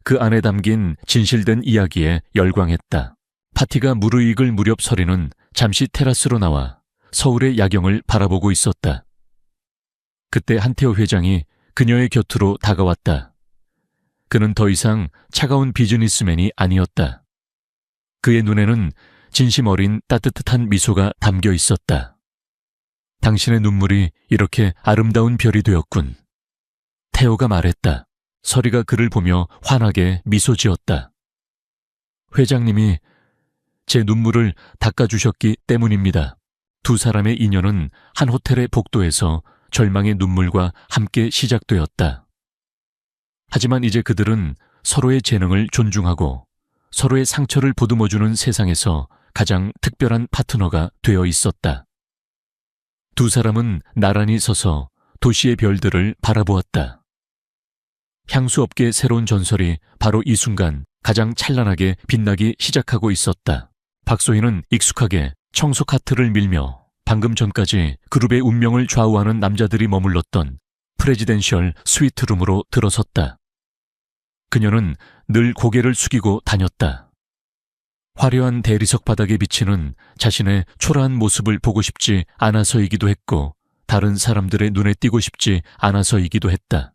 [SPEAKER 1] 그 안에 담긴 진실된 이야기에 열광했다. 파티가 무르익을 무렵 서리는 잠시 테라스로 나와 서울의 야경을 바라보고 있었다. 그때 한태호 회장이 그녀의 곁으로 다가왔다. 그는 더 이상 차가운 비즈니스맨이 아니었다. 그의 눈에는 진심 어린 따뜻한 미소가 담겨 있었다. 당신의 눈물이 이렇게 아름다운 별이 되었군. 태호가 말했다. 서리가 그를 보며 환하게 미소 지었다. 회장님이 제 눈물을 닦아주셨기 때문입니다. 두 사람의 인연은 한 호텔의 복도에서 절망의 눈물과 함께 시작되었다. 하지만 이제 그들은 서로의 재능을 존중하고 서로의 상처를 보듬어주는 세상에서 가장 특별한 파트너가 되어 있었다. 두 사람은 나란히 서서 도시의 별들을 바라보았다. 향수업계의 새로운 전설이 바로 이 순간 가장 찬란하게 빛나기 시작하고 있었다. 박소희는 익숙하게 청소 카트를 밀며 방금 전까지 그룹의 운명을 좌우하는 남자들이 머물렀던 프레지덴셜 스위트룸으로 들어섰다. 그녀는 늘 고개를 숙이고 다녔다. 화려한 대리석 바닥에 비치는 자신의 초라한 모습을 보고 싶지 않아서이기도 했고 다른 사람들의 눈에 띄고 싶지 않아서이기도 했다.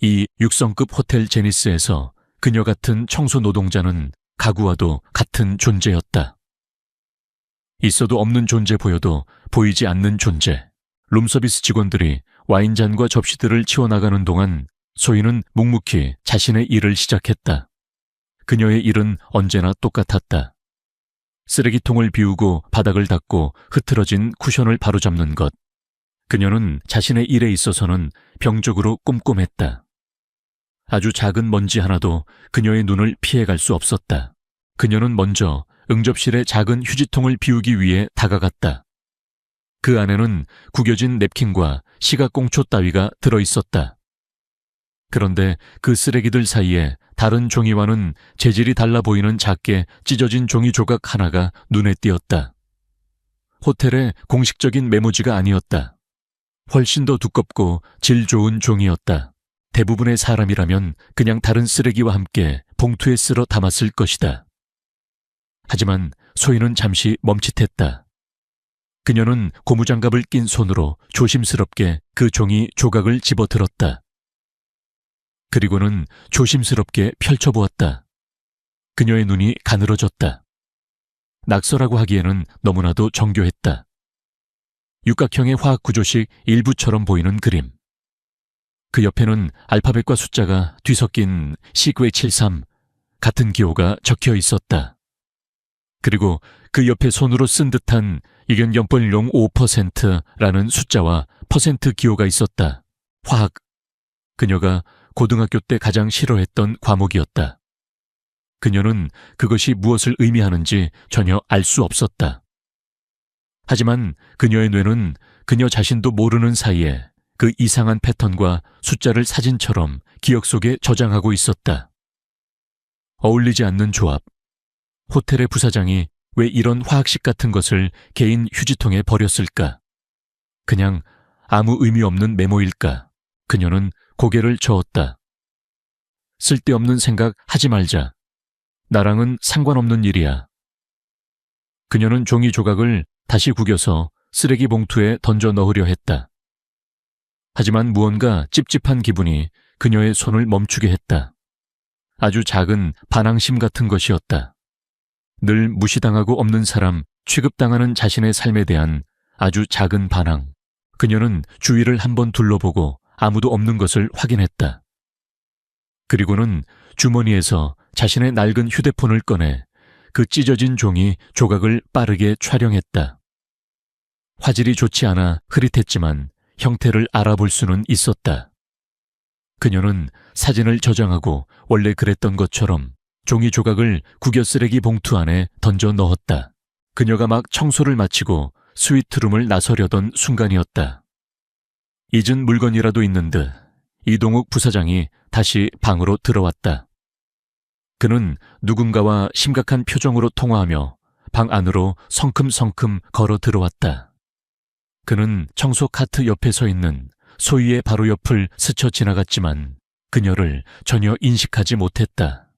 [SPEAKER 1] 이 6성급 호텔 제니스에서 그녀 같은 청소 노동자는 가구와도 같은 존재였다. 있어도 없는 존재 보여도 보이지 않는 존재. 룸서비스 직원들이 와인잔과 접시들을 치워나가는 동안 소희는 묵묵히 자신의 일을 시작했다. 그녀의 일은 언제나 똑같았다. 쓰레기통을 비우고 바닥을 닦고 흐트러진 쿠션을 바로잡는 것. 그녀는 자신의 일에 있어서는 병적으로 꼼꼼했다. 아주 작은 먼지 하나도 그녀의 눈을 피해갈 수 없었다. 그녀는 먼저 응접실의 작은 휴지통을 비우기 위해 다가갔다. 그 안에는 구겨진 냅킨과 시각공초 따위가 들어있었다. 그런데 그 쓰레기들 사이에 다른 종이와는 재질이 달라 보이는 작게 찢어진 종이 조각 하나가 눈에 띄었다. 호텔의 공식적인 메모지가 아니었다. 훨씬 더 두껍고 질 좋은 종이었다. 대부분의 사람이라면 그냥 다른 쓰레기와 함께 봉투에 쓸어 담았을 것이다. 하지만 소희는 잠시 멈칫했다. 그녀는 고무장갑을 낀 손으로 조심스럽게 그 종이 조각을 집어들었다. 그리고는 조심스럽게 펼쳐보았다. 그녀의 눈이 가늘어졌다. 낙서라고 하기에는 너무나도 정교했다. 육각형의 화학구조식 일부처럼 보이는 그림. 그 옆에는 알파벳과 숫자가 뒤섞인 시그웨 73 같은 기호가 적혀 있었다. 그리고 그 옆에 손으로 쓴 듯한 이견견벌용 5%라는 숫자와 퍼센트 기호가 있었다. 화학. 그녀가 고등학교 때 가장 싫어했던 과목이었다. 그녀는 그것이 무엇을 의미하는지 전혀 알 수 없었다. 하지만 그녀의 뇌는 그녀 자신도 모르는 사이에 그 이상한 패턴과 숫자를 사진처럼 기억 속에 저장하고 있었다. 어울리지 않는 조합. 호텔의 부사장이 왜 이런 화학식 같은 것을 개인 휴지통에 버렸을까? 그냥 아무 의미 없는 메모일까? 그녀는 고개를 저었다. 쓸데없는 생각 하지 말자. 나랑은 상관없는 일이야. 그녀는 종이 조각을 다시 구겨서 쓰레기 봉투에 던져 넣으려 했다. 하지만 무언가 찝찝한 기분이 그녀의 손을 멈추게 했다. 아주 작은 반항심 같은 것이었다. 늘 무시당하고 없는 사람, 취급당하는 자신의 삶에 대한 아주 작은 반항. 그녀는 주위를 한번 둘러보고 아무도 없는 것을 확인했다. 그리고는 주머니에서 자신의 낡은 휴대폰을 꺼내 그 찢어진 종이 조각을 빠르게 촬영했다. 화질이 좋지 않아 흐릿했지만 형태를 알아볼 수는 있었다. 그녀는 사진을 저장하고 원래 그랬던 것처럼 종이 조각을 구겨 쓰레기 봉투 안에 던져 넣었다. 그녀가 막 청소를 마치고 스위트룸을 나서려던 순간이었다. 잊은 물건이라도 있는 듯 이동욱 부사장이 다시 방으로 들어왔다. 그는 누군가와 심각한 표정으로 통화하며 방 안으로 성큼성큼 걸어 들어왔다. 그는 청소 카트 옆에 서 있는 소희의 바로 옆을 스쳐 지나갔지만 그녀를 전혀 인식하지 못했다.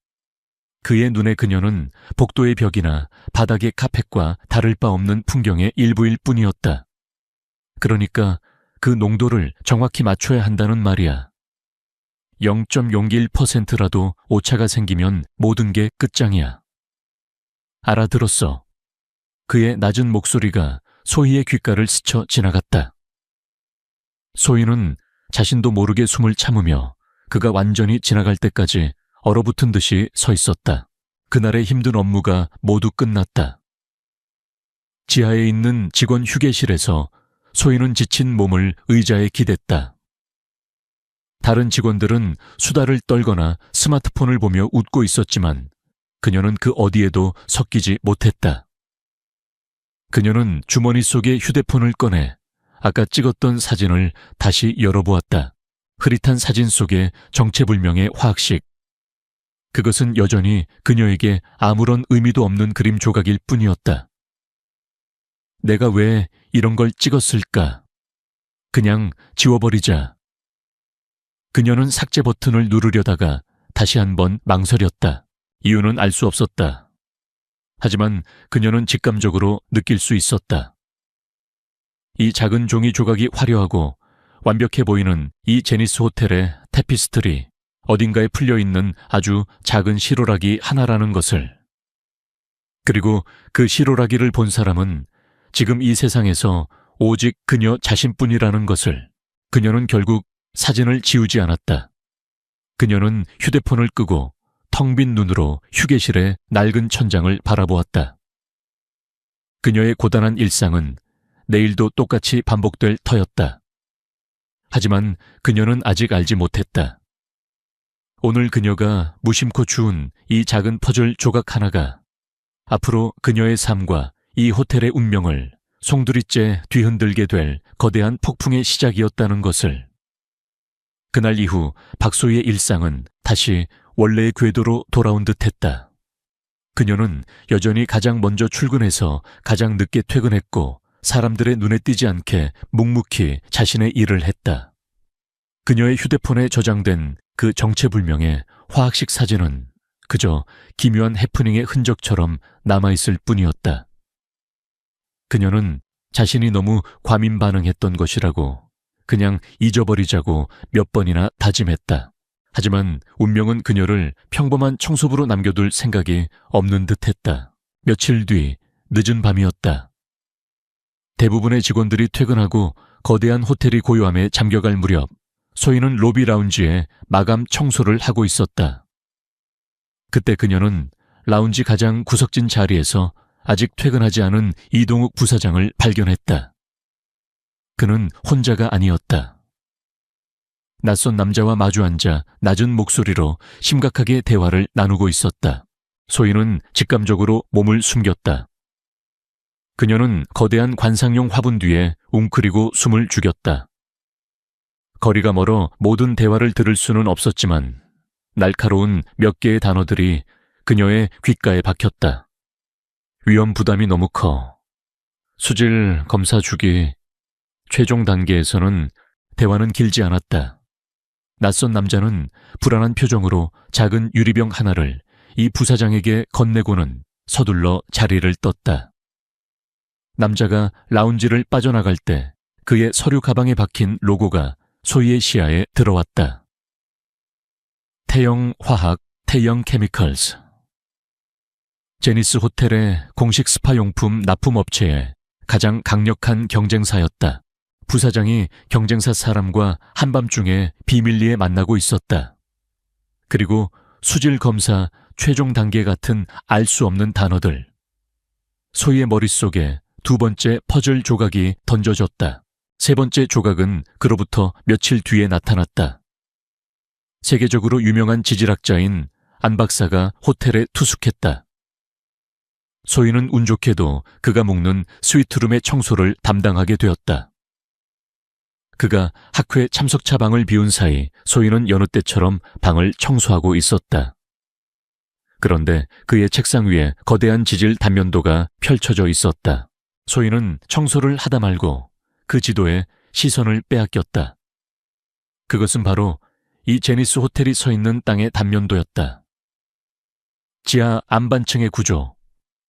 [SPEAKER 1] 그의 눈에 그녀는 복도의 벽이나 바닥의 카펫과 다를 바 없는 풍경의 일부일 뿐이었다. 그러니까 그 농도를 정확히 맞춰야 한다는 말이야. 0.01%라도 오차가 생기면 모든 게 끝장이야. 알아들었어. 그의 낮은 목소리가 소희의 귓가를 스쳐 지나갔다. 소희는 자신도 모르게 숨을 참으며 그가 완전히 지나갈 때까지 얼어붙은 듯이 서 있었다. 그날의 힘든 업무가 모두 끝났다. 지하에 있는 직원 휴게실에서 소희는 지친 몸을 의자에 기댔다. 다른 직원들은 수다를 떨거나 스마트폰을 보며 웃고 있었지만 그녀는 그 어디에도 섞이지 못했다. 그녀는 주머니 속의 휴대폰을 꺼내 아까 찍었던 사진을 다시 열어보았다. 흐릿한 사진 속에 정체불명의 화학식. 그것은 여전히 그녀에게 아무런 의미도 없는 그림 조각일 뿐이었다. 내가 왜 이런 걸 찍었을까? 그냥 지워버리자. 그녀는 삭제 버튼을 누르려다가 다시 한번 망설였다. 이유는 알 수 없었다. 하지만 그녀는 직감적으로 느낄 수 있었다. 이 작은 종이 조각이 화려하고 완벽해 보이는 이 제니스 호텔의 테피스트리, 어딘가에 풀려있는 아주 작은 시로라기 하나라는 것을. 그리고 그 시로라기를 본 사람은 지금 이 세상에서 오직 그녀 자신뿐이라는 것을. 그녀는 결국 사진을 지우지 않았다. 그녀는 휴대폰을 끄고 텅 빈 눈으로 휴게실의 낡은 천장을 바라보았다. 그녀의 고단한 일상은 내일도 똑같이 반복될 터였다. 하지만 그녀는 아직 알지 못했다. 오늘 그녀가 무심코 주운 이 작은 퍼즐 조각 하나가 앞으로 그녀의 삶과 이 호텔의 운명을 송두리째 뒤흔들게 될 거대한 폭풍의 시작이었다는 것을. 그날 이후 박소희의 일상은 다시 원래의 궤도로 돌아온 듯했다. 그녀는 여전히 가장 먼저 출근해서 가장 늦게 퇴근했고 사람들의 눈에 띄지 않게 묵묵히 자신의 일을 했다. 그녀의 휴대폰에 저장된 그 정체불명의 화학식 사진은 그저 기묘한 해프닝의 흔적처럼 남아있을 뿐이었다. 그녀는 자신이 너무 과민 반응했던 것이라고 그냥 잊어버리자고 몇 번이나 다짐했다. 하지만 운명은 그녀를 평범한 청소부로 남겨둘 생각이 없는 듯했다. 며칠 뒤 늦은 밤이었다. 대부분의 직원들이 퇴근하고 거대한 호텔이 고요함에 잠겨갈 무렵 소희는 로비 라운지에 마감 청소를 하고 있었다. 그때 그녀는 라운지 가장 구석진 자리에서 아직 퇴근하지 않은 이동욱 부사장을 발견했다. 그는 혼자가 아니었다. 낯선 남자와 마주 앉아 낮은 목소리로 심각하게 대화를 나누고 있었다. 소희는 직감적으로 몸을 숨겼다. 그녀는 거대한 관상용 화분 뒤에 웅크리고 숨을 죽였다. 거리가 멀어 모든 대화를 들을 수는 없었지만 날카로운 몇 개의 단어들이 그녀의 귓가에 박혔다. 위험 부담이 너무 커. 수질 검사 주기. 최종 단계에서는 대화는 길지 않았다. 낯선 남자는 불안한 표정으로 작은 유리병 하나를 이 부사장에게 건네고는 서둘러 자리를 떴다. 남자가 라운지를 빠져나갈 때 그의 서류 가방에 박힌 로고가 소희의 시야에 들어왔다. 태영 화학, 태영 케미컬스. 제니스 호텔의 공식 스파용품 납품업체의 가장 강력한 경쟁사였다. 부사장이 경쟁사 사람과 한밤중에 비밀리에 만나고 있었다. 그리고 수질 검사 최종 단계 같은 알 수 없는 단어들. 소희의 머릿속에 두 번째 퍼즐 조각이 던져졌다. 세 번째 조각은 그로부터 며칠 뒤에 나타났다. 세계적으로 유명한 지질학자인 안 박사가 호텔에 투숙했다. 소희는 운 좋게도 그가 묵는 스위트룸의 청소를 담당하게 되었다. 그가 학회 참석차 방을 비운 사이 소희는 여느 때처럼 방을 청소하고 있었다. 그런데 그의 책상 위에 거대한 지질 단면도가 펼쳐져 있었다. 소희는 청소를 하다 말고 그 지도에 시선을 빼앗겼다. 그것은 바로 이 제니스 호텔이 서 있는 땅의 단면도였다. 지하 안반층의 구조,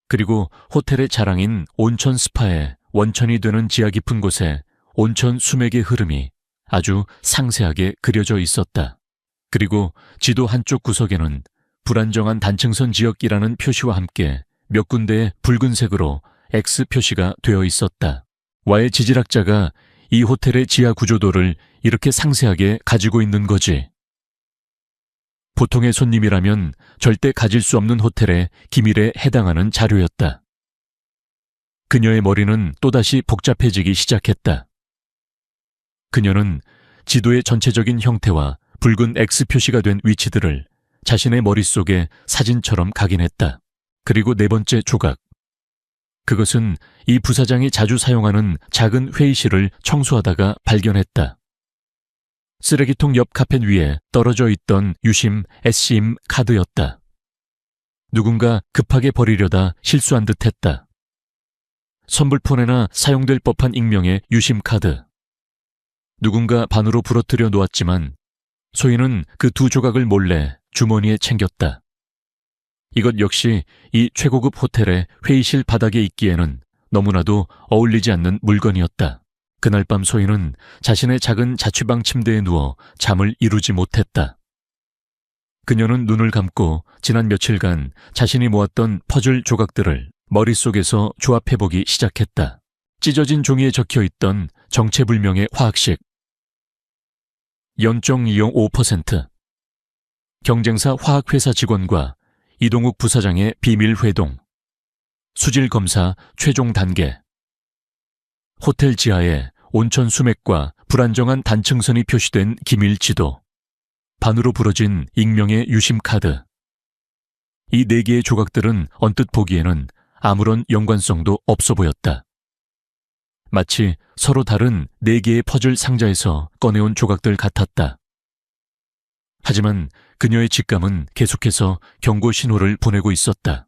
[SPEAKER 1] 그리고 호텔의 자랑인 온천 스파의 원천이 되는 지하 깊은 곳에 온천 수맥의 흐름이 아주 상세하게 그려져 있었다. 그리고 지도 한쪽 구석에는 불안정한 단층선 지역이라는 표시와 함께 몇 군데의 붉은색으로 X 표시가 되어 있었다. 와의 지질학자가 이 호텔의 지하 구조도를 이렇게 상세하게 가지고 있는 거지. 보통의 손님이라면 절대 가질 수 없는 호텔의 기밀에 해당하는 자료였다. 그녀의 머리는 또다시 복잡해지기 시작했다. 그녀는 지도의 전체적인 형태와 붉은 X 표시가 된 위치들을 자신의 머릿속에 사진처럼 각인했다. 그리고 네 번째 조각. 그것은 이 부사장이 자주 사용하는 작은 회의실을 청소하다가 발견했다. 쓰레기통 옆 카펫 위에 떨어져 있던 유심 SC임 카드였다. 누군가 급하게 버리려다 실수한 듯했다. 선불폰에나 사용될 법한 익명의 유심 카드. 누군가 반으로 부러뜨려 놓았지만 소희는 그 두 조각을 몰래 주머니에 챙겼다. 이것 역시 이 최고급 호텔의 회의실 바닥에 있기에는 너무나도 어울리지 않는 물건이었다. 그날 밤 소희는 자신의 작은 자취방 침대에 누워 잠을 이루지 못했다. 그녀는 눈을 감고 지난 며칠간 자신이 모았던 퍼즐 조각들을 머릿속에서 조합해보기 시작했다. 찢어진 종이에 적혀있던 정체불명의 화학식 0.205%, 경쟁사 화학회사 직원과 이동욱 부사장의 비밀 회동, 수질검사 최종 단계, 호텔 지하에 온천 수맥과 불안정한 단층선이 표시된 기밀 지도, 반으로 부러진 익명의 유심 카드. 이 네 개의 조각들은 언뜻 보기에는 아무런 연관성도 없어 보였다. 마치 서로 다른 네 개의 퍼즐 상자에서 꺼내온 조각들 같았다. 하지만 그녀의 직감은 계속해서 경고 신호를 보내고 있었다.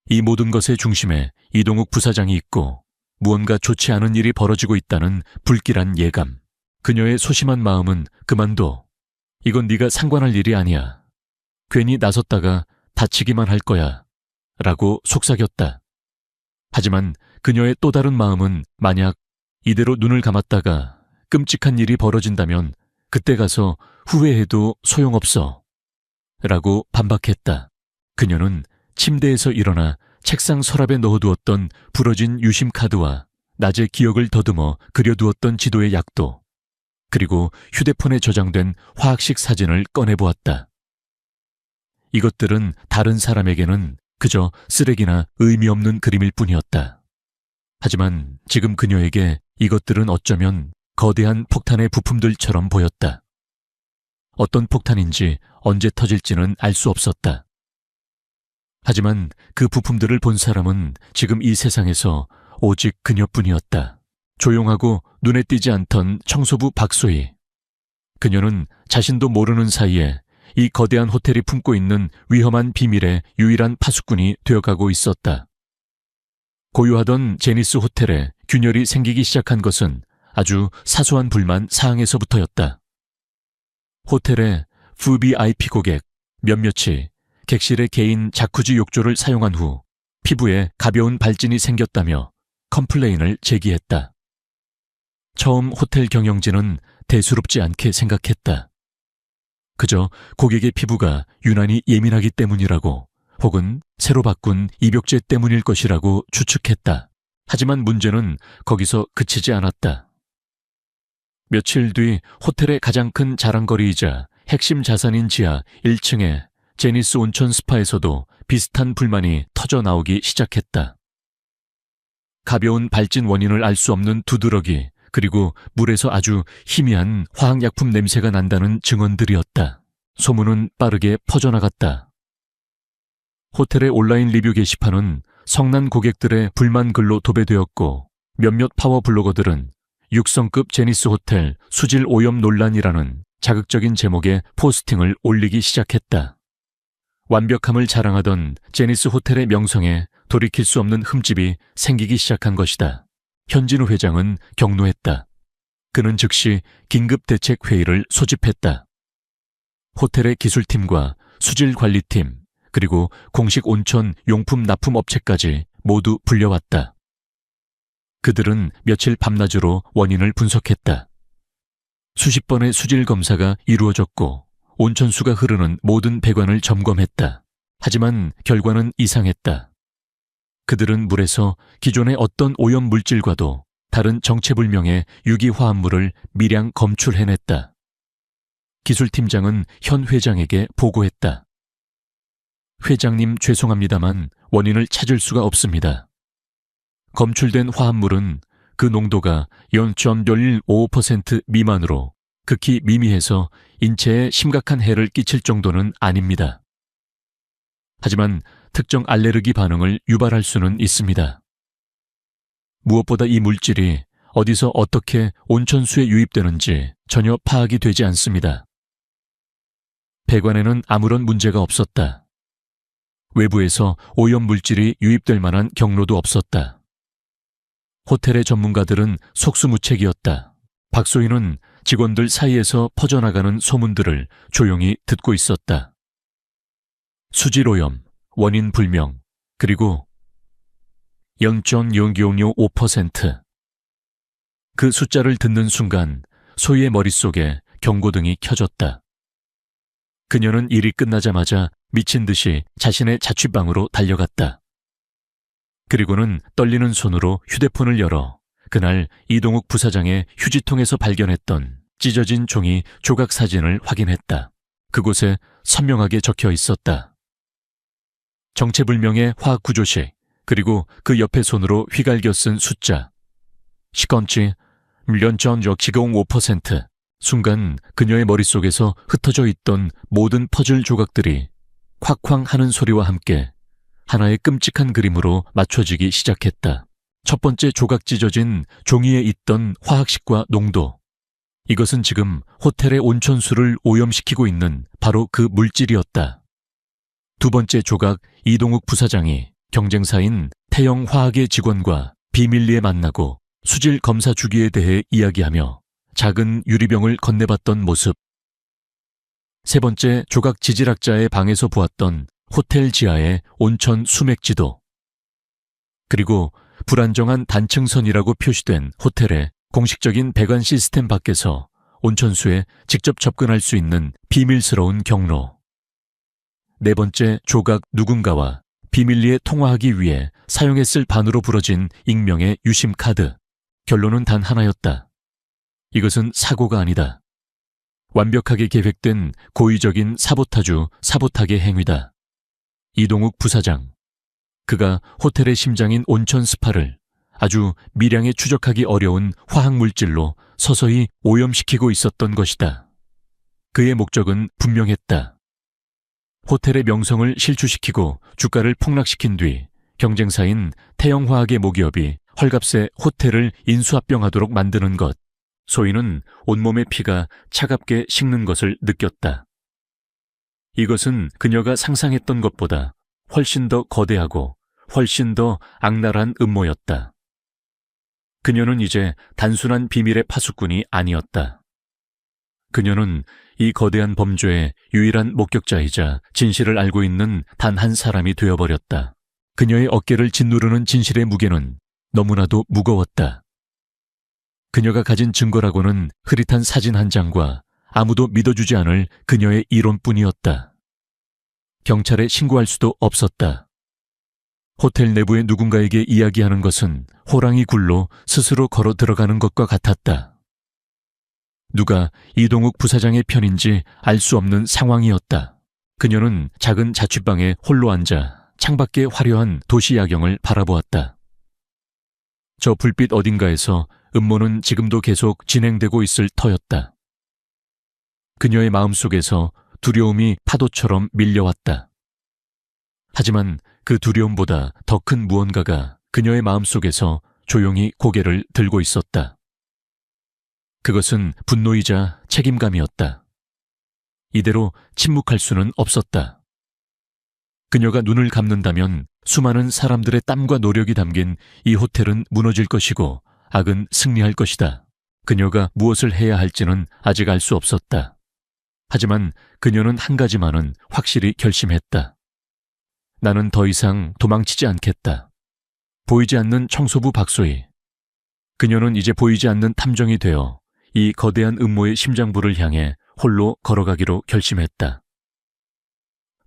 [SPEAKER 1] 이 모든 것의 중심에 이동욱 부사장이 있고 무언가 좋지 않은 일이 벌어지고 있다는 불길한 예감. 그녀의 소심한 마음은 그만둬. 이건 네가 상관할 일이 아니야. 괜히 나섰다가 다치기만 할 거야. 라고 속삭였다. 하지만 그녀의 또 다른 마음은 만약 이대로 눈을 감았다가 끔찍한 일이 벌어진다면 그때 가서 후회해도 소용없어. 라고 반박했다. 그녀는 침대에서 일어나 책상 서랍에 넣어두었던 부러진 유심 카드와 낮에 기억을 더듬어 그려두었던 지도의 약도, 그리고 휴대폰에 저장된 화학식 사진을 꺼내보았다. 이것들은 다른 사람에게는 그저 쓰레기나 의미 없는 그림일 뿐이었다. 하지만 지금 그녀에게 이것들은 어쩌면 거대한 폭탄의 부품들처럼 보였다. 어떤 폭탄인지 언제 터질지는 알 수 없었다. 하지만 그 부품들을 본 사람은 지금 이 세상에서 오직 그녀뿐이었다. 조용하고 눈에 띄지 않던 청소부 박소희. 그녀는 자신도 모르는 사이에 이 거대한 호텔이 품고 있는 위험한 비밀의 유일한 파수꾼이 되어가고 있었다. 고유하던 제니스 호텔에 균열이 생기기 시작한 것은 아주 사소한 불만 사항에서부터였다. 호텔의 VIP 고객 몇몇이 객실의 개인 자쿠지 욕조를 사용한 후 피부에 가벼운 발진이 생겼다며 컴플레인을 제기했다. 처음 호텔 경영진은 대수롭지 않게 생각했다. 그저 고객의 피부가 유난히 예민하기 때문이라고, 혹은 새로 바꾼 입욕제 때문일 것이라고 추측했다. 하지만 문제는 거기서 그치지 않았다. 며칠 뒤 호텔의 가장 큰 자랑거리이자 핵심 자산인 지하 1층의 제니스 온천 스파에서도 비슷한 불만이 터져 나오기 시작했다. 가벼운 발진 원인을 알 수 없는 두드러기, 그리고 물에서 아주 희미한 화학약품 냄새가 난다는 증언들이었다. 소문은 빠르게 퍼져나갔다. 호텔의 온라인 리뷰 게시판은 성난 고객들의 불만 글로 도배되었고, 몇몇 파워 블로거들은 6성급 제니스 호텔 수질 오염 논란이라는 자극적인 제목의 포스팅을 올리기 시작했다. 완벽함을 자랑하던 제니스 호텔의 명성에 돌이킬 수 없는 흠집이 생기기 시작한 것이다. 현진우 회장은 격노했다. 그는 즉시 긴급대책회의를 소집했다. 호텔의 기술팀과 수질관리팀, 그리고 공식 온천 용품 납품업체까지 모두 불려왔다. 그들은 며칠 밤낮으로 원인을 분석했다. 수십 번의 수질 검사가 이루어졌고 온천수가 흐르는 모든 배관을 점검했다. 하지만 결과는 이상했다. 그들은 물에서 기존의 어떤 오염 물질과도 다른 정체불명의 유기화합물을 미량 검출해냈다. 기술팀장은 현 회장에게 보고했다. 회장님, 죄송합니다만 원인을 찾을 수가 없습니다. 검출된 화합물은 그 농도가 0.115% 미만으로 극히 미미해서 인체에 심각한 해를 끼칠 정도는 아닙니다. 하지만 특정 알레르기 반응을 유발할 수는 있습니다. 무엇보다 이 물질이 어디서 어떻게 온천수에 유입되는지 전혀 파악이 되지 않습니다. 배관에는 아무런 문제가 없었다. 외부에서 오염 물질이 유입될 만한 경로도 없었다. 호텔의 전문가들은 속수무책이었다. 박소희는 직원들 사이에서 퍼져나가는 소문들을 조용히 듣고 있었다. 수질오염, 원인 불명, 그리고 0.0005%. 그 숫자를 듣는 순간 소희의 머릿속에 경고등이 켜졌다. 그녀는 일이 끝나자마자 미친 듯이 자신의 자취방으로 달려갔다. 그리고는 떨리는 손으로 휴대폰을 열어 그날 이동욱 부사장의 휴지통에서 발견했던 찢어진 종이 조각 사진을 확인했다. 그곳에 선명하게 적혀 있었다. 정체불명의 화학구조식, 그리고 그 옆에 손으로 휘갈겨 쓴 숫자. 시건치 0.005%. 순간 그녀의 머릿속에서 흩어져 있던 모든 퍼즐 조각들이 콱쾅 하는 소리와 함께 하나의 끔찍한 그림으로 맞춰지기 시작했다. 첫 번째 조각 찢어진 종이에 있던 화학식과 농도. 이것은 지금 호텔의 온천수를 오염시키고 있는 바로 그 물질이었다. 두 번째 조각, 이동욱 부사장이 경쟁사인 태영화학의 직원과 비밀리에 만나고 수질 검사 주기에 대해 이야기하며 작은 유리병을 건네봤던 모습. 세 번째 조각 지질학자의 방에서 보았던 호텔 지하의 온천 수맥 지도. 그리고 불안정한 단층선이라고 표시된 호텔의 공식적인 배관 시스템 밖에서 온천수에 직접 접근할 수 있는 비밀스러운 경로. 네 번째 조각, 누군가와 비밀리에 통화하기 위해 사용했을 반으로 부러진 익명의 유심 카드. 결론은 단 하나였다. 이것은 사고가 아니다. 완벽하게 계획된 고의적인 사보타게 행위다. 이동욱 부사장. 그가 호텔의 심장인 온천 스파를 아주 미량에 추적하기 어려운 화학물질로 서서히 오염시키고 있었던 것이다. 그의 목적은 분명했다. 호텔의 명성을 실추시키고 주가를 폭락시킨 뒤 경쟁사인 태영화학의 모기업이 헐값에 호텔을 인수합병하도록 만드는 것. 소희는 온몸의 피가 차갑게 식는 것을 느꼈다. 이것은 그녀가 상상했던 것보다 훨씬 더 거대하고 훨씬 더 악랄한 음모였다. 그녀는 이제 단순한 비밀의 파수꾼이 아니었다. 그녀는 이 거대한 범죄의 유일한 목격자이자 진실을 알고 있는 단 한 사람이 되어버렸다. 그녀의 어깨를 짓누르는 진실의 무게는 너무나도 무거웠다. 그녀가 가진 증거라고는 흐릿한 사진 한 장과 아무도 믿어주지 않을 그녀의 이론뿐이었다. 경찰에 신고할 수도 없었다. 호텔 내부의 누군가에게 이야기하는 것은 호랑이 굴로 스스로 걸어 들어가는 것과 같았다. 누가 이동욱 부사장의 편인지 알 수 없는 상황이었다. 그녀는 작은 자취방에 홀로 앉아 창밖의 화려한 도시 야경을 바라보았다. 저 불빛 어딘가에서 음모는 지금도 계속 진행되고 있을 터였다. 그녀의 마음속에서 두려움이 파도처럼 밀려왔다. 하지만 그 두려움보다 더 큰 무언가가 그녀의 마음속에서 조용히 고개를 들고 있었다. 그것은 분노이자 책임감이었다. 이대로 침묵할 수는 없었다. 그녀가 눈을 감는다면 수많은 사람들의 땀과 노력이 담긴 이 호텔은 무너질 것이고 악은 승리할 것이다. 그녀가 무엇을 해야 할지는 아직 알 수 없었다. 하지만 그녀는 한 가지만은 확실히 결심했다. 나는 더 이상 도망치지 않겠다. 보이지 않는 청소부 박소희. 그녀는 이제 보이지 않는 탐정이 되어 이 거대한 음모의 심장부를 향해 홀로 걸어가기로 결심했다.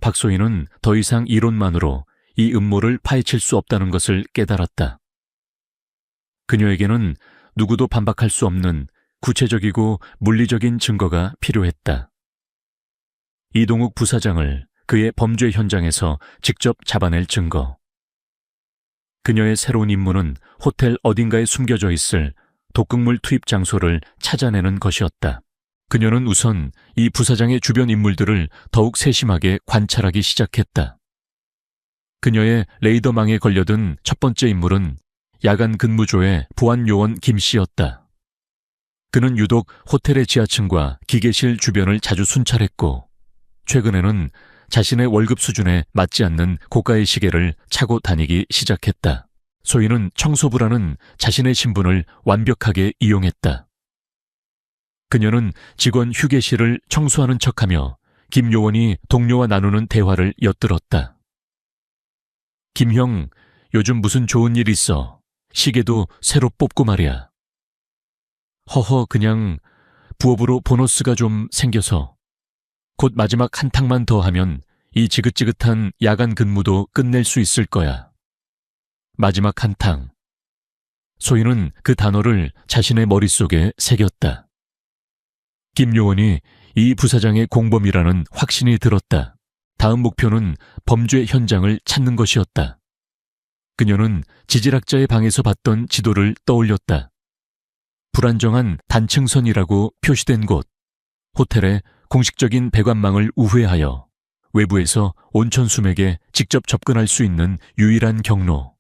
[SPEAKER 1] 박소희는 더 이상 이론만으로 이 음모를 파헤칠 수 없다는 것을 깨달았다. 그녀에게는 누구도 반박할 수 없는 구체적이고 물리적인 증거가 필요했다. 이동욱 부사장을 그의 범죄 현장에서 직접 잡아낼 증거. 그녀의 새로운 임무는 호텔 어딘가에 숨겨져 있을 독극물 투입 장소를 찾아내는 것이었다. 그녀는 우선 이 부사장의 주변 인물들을 더욱 세심하게 관찰하기 시작했다. 그녀의 레이더망에 걸려든 첫 번째 인물은 야간 근무조의 보안요원 김 씨였다. 그는 유독 호텔의 지하층과 기계실 주변을 자주 순찰했고 최근에는 자신의 월급 수준에 맞지 않는 고가의 시계를 차고 다니기 시작했다. 소희는 청소부라는 자신의 신분을 완벽하게 이용했다. 그녀는 직원 휴게실을 청소하는 척하며 김 요원이 동료와 나누는 대화를 엿들었다. 김형, 요즘 무슨 좋은 일 있어? 시계도 새로 뽑고 말이야. 허허, 그냥 부업으로 보너스가 좀 생겨서. 곧 마지막 한 탕만 더 하면 이 지긋지긋한 야간 근무도 끝낼 수 있을 거야. 마지막 한 탕. 소희는 그 단어를 자신의 머릿속에 새겼다. 김 요원이 이 부사장의 공범이라는 확신이 들었다. 다음 목표는 범죄 현장을 찾는 것이었다. 그녀는 지질학자의 방에서 봤던 지도를 떠올렸다. 불안정한 단층선이라고 표시된 곳, 호텔의 공식적인 배관망을 우회하여 외부에서 온천 수맥에 직접 접근할 수 있는 유일한 경로.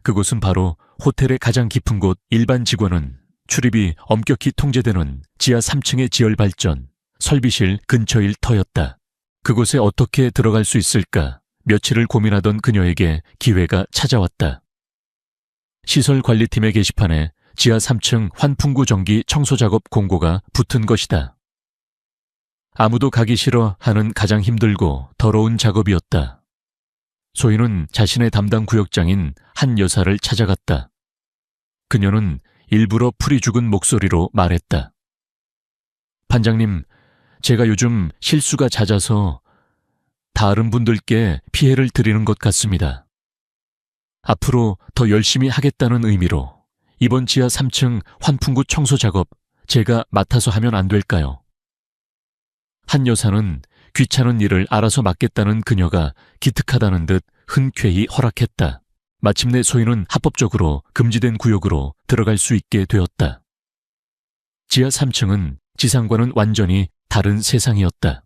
[SPEAKER 1] 그곳은 바로 호텔의 가장 깊은 곳. 일반 직원은 출입이 엄격히 통제되는 지하 3층의 지열 발전, 설비실 근처일 터였다. 그곳에 어떻게 들어갈 수 있을까 며칠을 고민하던 그녀에게 기회가 찾아왔다. 시설관리팀의 게시판에 지하 3층 환풍구 전기 청소 작업 공고가 붙은 것이다. 아무도 가기 싫어 하는 가장 힘들고 더러운 작업이었다. 소희는 자신의 담당 구역장인 한 여사를 찾아갔다. 그녀는 일부러 풀이 죽은 목소리로 말했다. 반장님, 제가 요즘 실수가 잦아서 다른 분들께 피해를 드리는 것 같습니다. 앞으로 더 열심히 하겠다는 의미로 이번 지하 3층 환풍구 청소 작업 제가 맡아서 하면 안 될까요? 한 여사는 귀찮은 일을 알아서 맡겠다는 그녀가 기특하다는 듯 흔쾌히 허락했다. 마침내 소희는 합법적으로 금지된 구역으로 들어갈 수 있게 되었다. 지하 3층은 지상과는 완전히 다른 세상이었다.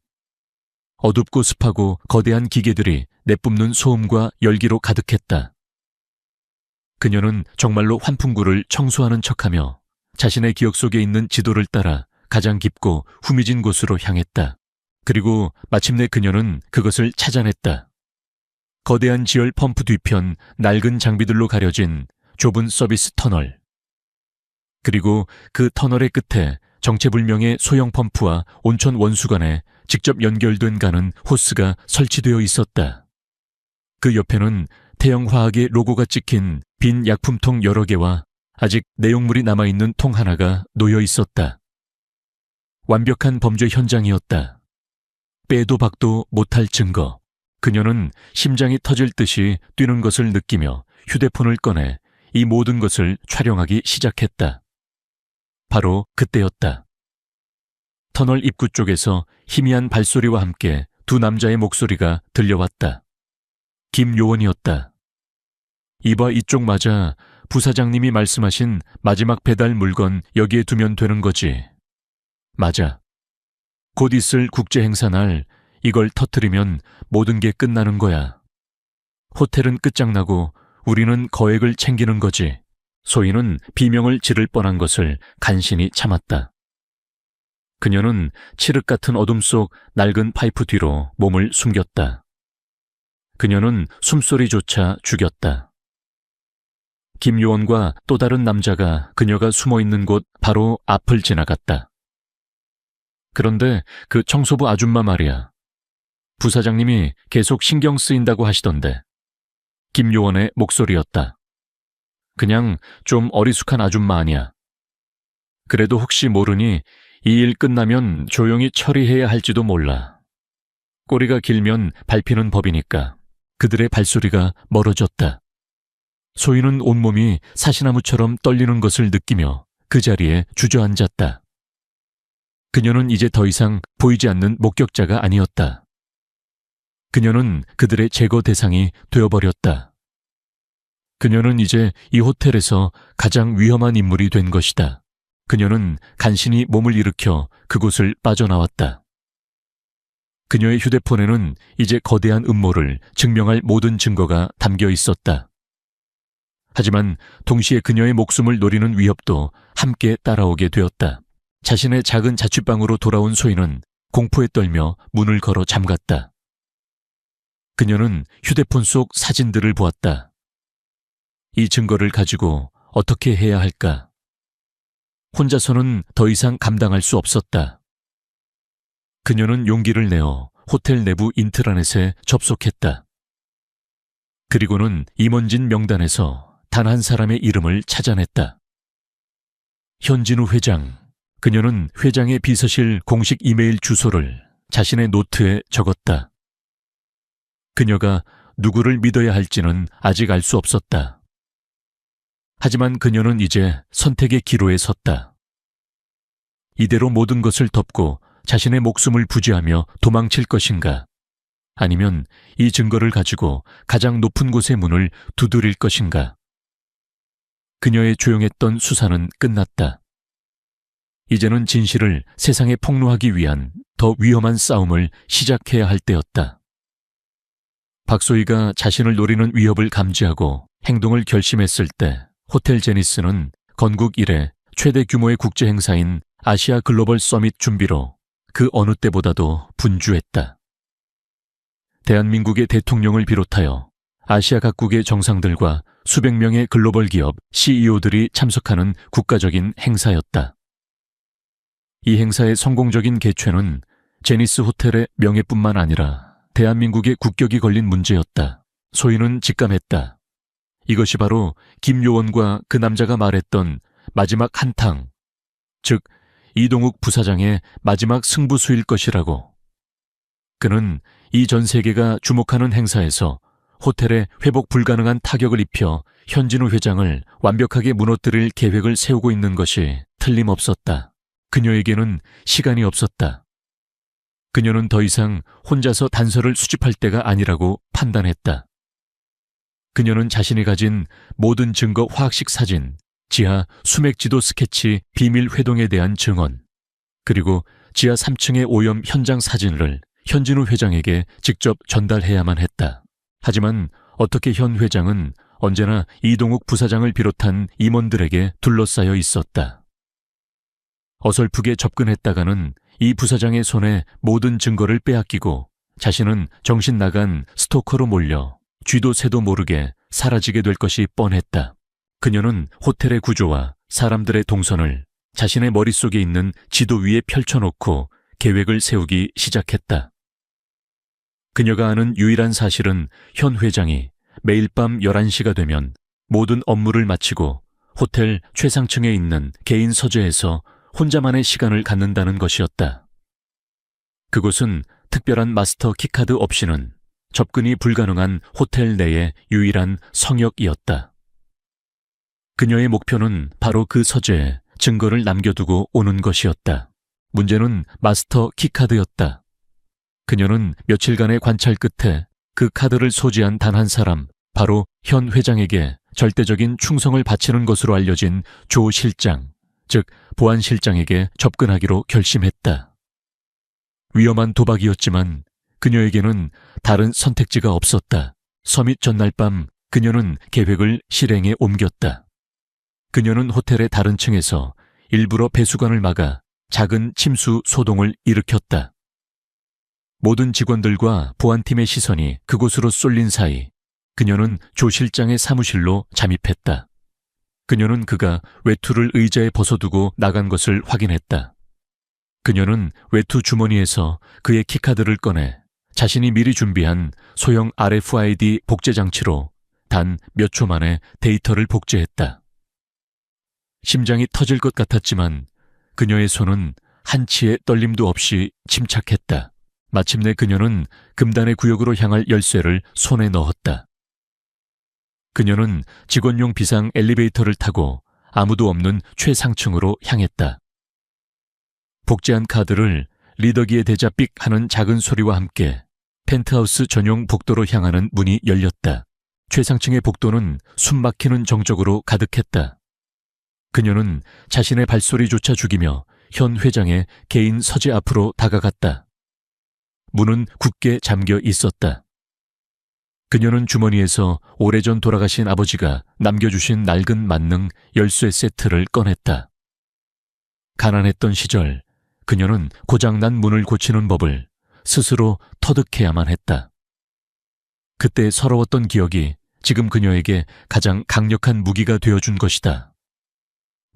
[SPEAKER 1] 어둡고 습하고 거대한 기계들이 내뿜는 소음과 열기로 가득했다. 그녀는 정말로 환풍구를 청소하는 척하며 자신의 기억 속에 있는 지도를 따라 가장 깊고 후미진 곳으로 향했다. 그리고 마침내 그녀는 그것을 찾아냈다. 거대한 지열 펌프 뒤편 낡은 장비들로 가려진 좁은 서비스 터널. 그리고 그 터널의 끝에 정체불명의 소형 펌프와 온천 원수관에 직접 연결된 가는 호스가 설치되어 있었다. 그 옆에는 태영화학의 로고가 찍힌 빈 약품통 여러 개와 아직 내용물이 남아있는 통 하나가 놓여 있었다. 완벽한 범죄 현장이었다. 빼도 박도 못할 증거. 그녀는 심장이 터질 듯이 뛰는 것을 느끼며 휴대폰을 꺼내 이 모든 것을 촬영하기 시작했다. 바로 그때였다. 터널 입구 쪽에서 희미한 발소리와 함께 두 남자의 목소리가 들려왔다. 김 요원이었다. 이봐 이쪽 맞아. 부사장님이 말씀하신 마지막 배달 물건 여기에 두면 되는 거지. 맞아. 곧 있을 국제 행사 날 이걸 터뜨리면 모든 게 끝나는 거야. 호텔은 끝장나고 우리는 거액을 챙기는 거지. 소희는 비명을 지를 뻔한 것을 간신히 참았다. 그녀는 칠흑 같은 어둠 속 낡은 파이프 뒤로 몸을 숨겼다. 그녀는 숨소리조차 죽였다. 김요원과 또 다른 남자가 그녀가 숨어있는 곳 바로 앞을 지나갔다. 그런데 그 청소부 아줌마 말이야. 부사장님이 계속 신경 쓰인다고 하시던데. 김요원의 목소리였다. 그냥 좀 어리숙한 아줌마 아니야. 그래도 혹시 모르니 이 일 끝나면 조용히 처리해야 할지도 몰라. 꼬리가 길면 밟히는 법이니까. 그들의 발소리가 멀어졌다. 소희는 온몸이 사시나무처럼 떨리는 것을 느끼며 그 자리에 주저앉았다. 그녀는 이제 더 이상 보이지 않는 목격자가 아니었다. 그녀는 그들의 제거 대상이 되어버렸다. 그녀는 이제 이 호텔에서 가장 위험한 인물이 된 것이다. 그녀는 간신히 몸을 일으켜 그곳을 빠져나왔다. 그녀의 휴대폰에는 이제 거대한 음모를 증명할 모든 증거가 담겨 있었다. 하지만 동시에 그녀의 목숨을 노리는 위협도 함께 따라오게 되었다. 자신의 작은 자취방으로 돌아온 소희는 공포에 떨며 문을 걸어 잠갔다. 그녀는 휴대폰 속 사진들을 보았다. 이 증거를 가지고 어떻게 해야 할까? 혼자서는 더 이상 감당할 수 없었다. 그녀는 용기를 내어 호텔 내부 인트라넷에 접속했다. 그리고는 임원진 명단에서 단 한 사람의 이름을 찾아냈다. 현진우 회장. 그녀는 회장의 비서실 공식 이메일 주소를 자신의 노트에 적었다. 그녀가 누구를 믿어야 할지는 아직 알 수 없었다. 하지만 그녀는 이제 선택의 기로에 섰다. 이대로 모든 것을 덮고 자신의 목숨을 부지하며 도망칠 것인가? 아니면 이 증거를 가지고 가장 높은 곳의 문을 두드릴 것인가? 그녀의 조용했던 수사는 끝났다. 이제는 진실을 세상에 폭로하기 위한 더 위험한 싸움을 시작해야 할 때였다. 박소희가 자신을 노리는 위협을 감지하고 행동을 결심했을 때 호텔 제니스는 건국 이래 최대 규모의 국제 행사인 아시아 글로벌 서밋 준비로 그 어느 때보다도 분주했다. 대한민국의 대통령을 비롯하여 아시아 각국의 정상들과 수백 명의 글로벌 기업 CEO들이 참석하는 국가적인 행사였다. 이 행사의 성공적인 개최는 제니스 호텔의 명예뿐만 아니라 대한민국의 국격이 걸린 문제였다. 소희는 직감했다. 이것이 바로 김요원과 그 남자가 말했던 마지막 한탕, 즉 이동욱 부사장의 마지막 승부수일 것이라고. 그는 이 전 세계가 주목하는 행사에서 호텔에 회복 불가능한 타격을 입혀 현진우 회장을 완벽하게 무너뜨릴 계획을 세우고 있는 것이 틀림없었다. 그녀에게는 시간이 없었다. 그녀는 더 이상 혼자서 단서를 수집할 때가 아니라고 판단했다. 그녀는 자신이 가진 모든 증거 화학식 사진, 지하 수맥지도 스케치 비밀 회동에 대한 증언, 그리고 지하 3층의 오염 현장 사진을 현진우 회장에게 직접 전달해야만 했다. 하지만 어떻게 현 회장은 언제나 이동욱 부사장을 비롯한 임원들에게 둘러싸여 있었다. 어설프게 접근했다가는 이 부사장의 손에 모든 증거를 빼앗기고 자신은 정신 나간 스토커로 몰려 쥐도 새도 모르게 사라지게 될 것이 뻔했다. 그녀는 호텔의 구조와 사람들의 동선을 자신의 머릿속에 있는 지도 위에 펼쳐놓고 계획을 세우기 시작했다. 그녀가 아는 유일한 사실은 현 회장이 매일 밤 11시가 되면 모든 업무를 마치고 호텔 최상층에 있는 개인 서재에서 혼자만의 시간을 갖는다는 것이었다. 그곳은 특별한 마스터 키카드 없이는 접근이 불가능한 호텔 내의 유일한 성역이었다. 그녀의 목표는 바로 그 서재에 증거를 남겨두고 오는 것이었다. 문제는 마스터 키카드였다. 그녀는 며칠간의 관찰 끝에 그 카드를 소지한 단 한 사람, 바로 현 회장에게 절대적인 충성을 바치는 것으로 알려진 조 실장, 즉 보안실장에게 접근하기로 결심했다. 위험한 도박이었지만 그녀에게는 다른 선택지가 없었다. 서밋 전날 밤 그녀는 계획을 실행에 옮겼다. 그녀는 호텔의 다른 층에서 일부러 배수관을 막아 작은 침수 소동을 일으켰다. 모든 직원들과 보안팀의 시선이 그곳으로 쏠린 사이 그녀는 조 실장의 사무실로 잠입했다. 그녀는 그가 외투를 의자에 벗어두고 나간 것을 확인했다. 그녀는 외투 주머니에서 그의 키카드를 꺼내 자신이 미리 준비한 소형 RFID 복제 장치로 단 몇 초 만에 데이터를 복제했다. 심장이 터질 것 같았지만 그녀의 손은 한치의 떨림도 없이 침착했다. 마침내 그녀는 금단의 구역으로 향할 열쇠를 손에 넣었다. 그녀는 직원용 비상 엘리베이터를 타고 아무도 없는 최상층으로 향했다. 복제한 카드를 리더기에 대자 삑 하는 작은 소리와 함께 펜트하우스 전용 복도로 향하는 문이 열렸다. 최상층의 복도는 숨막히는 정적으로 가득했다. 그녀는 자신의 발소리조차 죽이며 현 회장의 개인 서재 앞으로 다가갔다. 문은 굳게 잠겨 있었다. 그녀는 주머니에서 오래전 돌아가신 아버지가 남겨주신 낡은 만능 열쇠 세트를 꺼냈다. 가난했던 시절 그녀는 고장난 문을 고치는 법을 스스로 터득해야만 했다. 그때 서러웠던 기억이 지금 그녀에게 가장 강력한 무기가 되어준 것이다.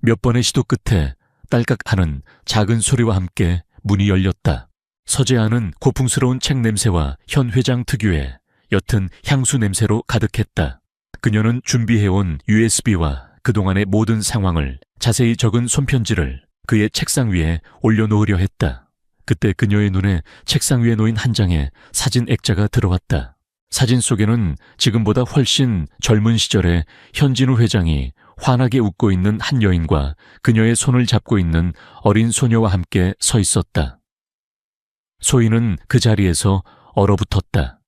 [SPEAKER 1] 몇 번의 시도 끝에 딸깍하는 작은 소리와 함께 문이 열렸다. 서재 안은 고풍스러운 책 냄새와 현 회장 특유의 옅은 향수 냄새로 가득했다. 그녀는 준비해온 USB와 그동안의 모든 상황을 자세히 적은 손편지를 그의 책상 위에 올려놓으려 했다. 그때 그녀의 눈에 책상 위에 놓인 한 장의 사진 액자가 들어왔다. 사진 속에는 지금보다 훨씬 젊은 시절에 현진우 회장이 환하게 웃고 있는 한 여인과 그녀의 손을 잡고 있는 어린 소녀와 함께 서 있었다. 소희는 그 자리에서 얼어붙었다.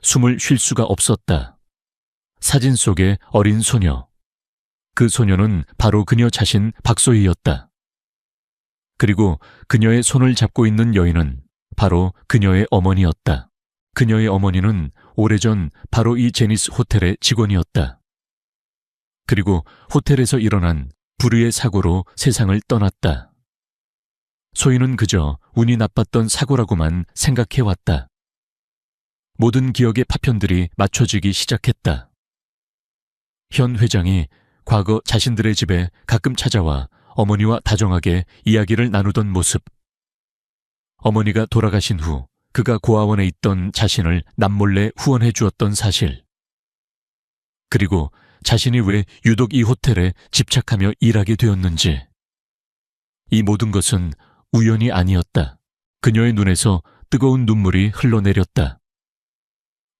[SPEAKER 1] 숨을 쉴 수가 없었다. 사진 속의 어린 소녀. 그 소녀는 바로 그녀 자신 박소희였다. 그리고 그녀의 손을 잡고 있는 여인은 바로 그녀의 어머니였다. 그녀의 어머니는 오래전 바로 이 제니스 호텔의 직원이었다. 그리고 호텔에서 일어난 불의의 사고로 세상을 떠났다. 소희는 그저 운이 나빴던 사고라고만 생각해왔다. 모든 기억의 파편들이 맞춰지기 시작했다. 현 회장이 과거 자신들의 집에 가끔 찾아와 어머니와 다정하게 이야기를 나누던 모습. 어머니가 돌아가신 후 그가 고아원에 있던 자신을 남몰래 후원해 주었던 사실. 그리고 자신이 왜 유독 이 호텔에 집착하며 일하게 되었는지. 이 모든 것은 우연이 아니었다. 그녀의 눈에서 뜨거운 눈물이 흘러내렸다.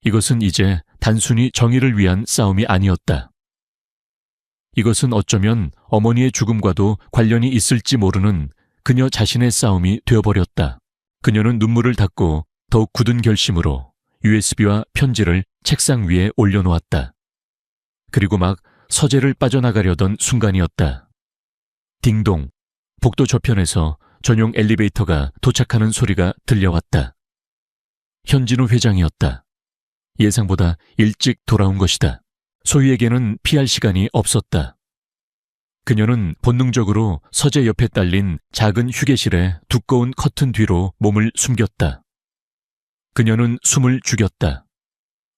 [SPEAKER 1] 이것은 이제 단순히 정의를 위한 싸움이 아니었다. 이것은 어쩌면 어머니의 죽음과도 관련이 있을지 모르는 그녀 자신의 싸움이 되어버렸다. 그녀는 눈물을 닦고 더욱 굳은 결심으로 USB와 편지를 책상 위에 올려놓았다. 그리고 막 서재를 빠져나가려던 순간이었다. 딩동, 복도 저편에서 전용 엘리베이터가 도착하는 소리가 들려왔다. 현진우 회장이었다. 예상보다 일찍 돌아온 것이다. 소희에게는 피할 시간이 없었다. 그녀는 본능적으로 서재 옆에 딸린 작은 휴게실의 두꺼운 커튼 뒤로 몸을 숨겼다. 그녀는 숨을 죽였다.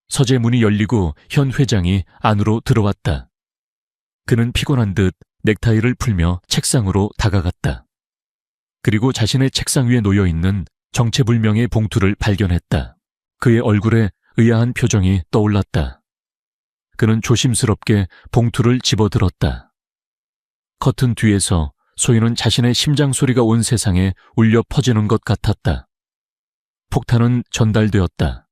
[SPEAKER 1] 서재 문이 열리고 현 회장이 안으로 들어왔다. 그는 피곤한 듯 넥타이를 풀며 책상으로 다가갔다. 그리고 자신의 책상 위에 놓여있는 정체불명의 봉투를 발견했다. 그의 얼굴에 의아한 표정이 떠올랐다. 그는 조심스럽게 봉투를 집어들었다. 커튼 뒤에서 소희는 자신의 심장 소리가 온 세상에 울려 퍼지는 것 같았다. 폭탄은 전달되었다.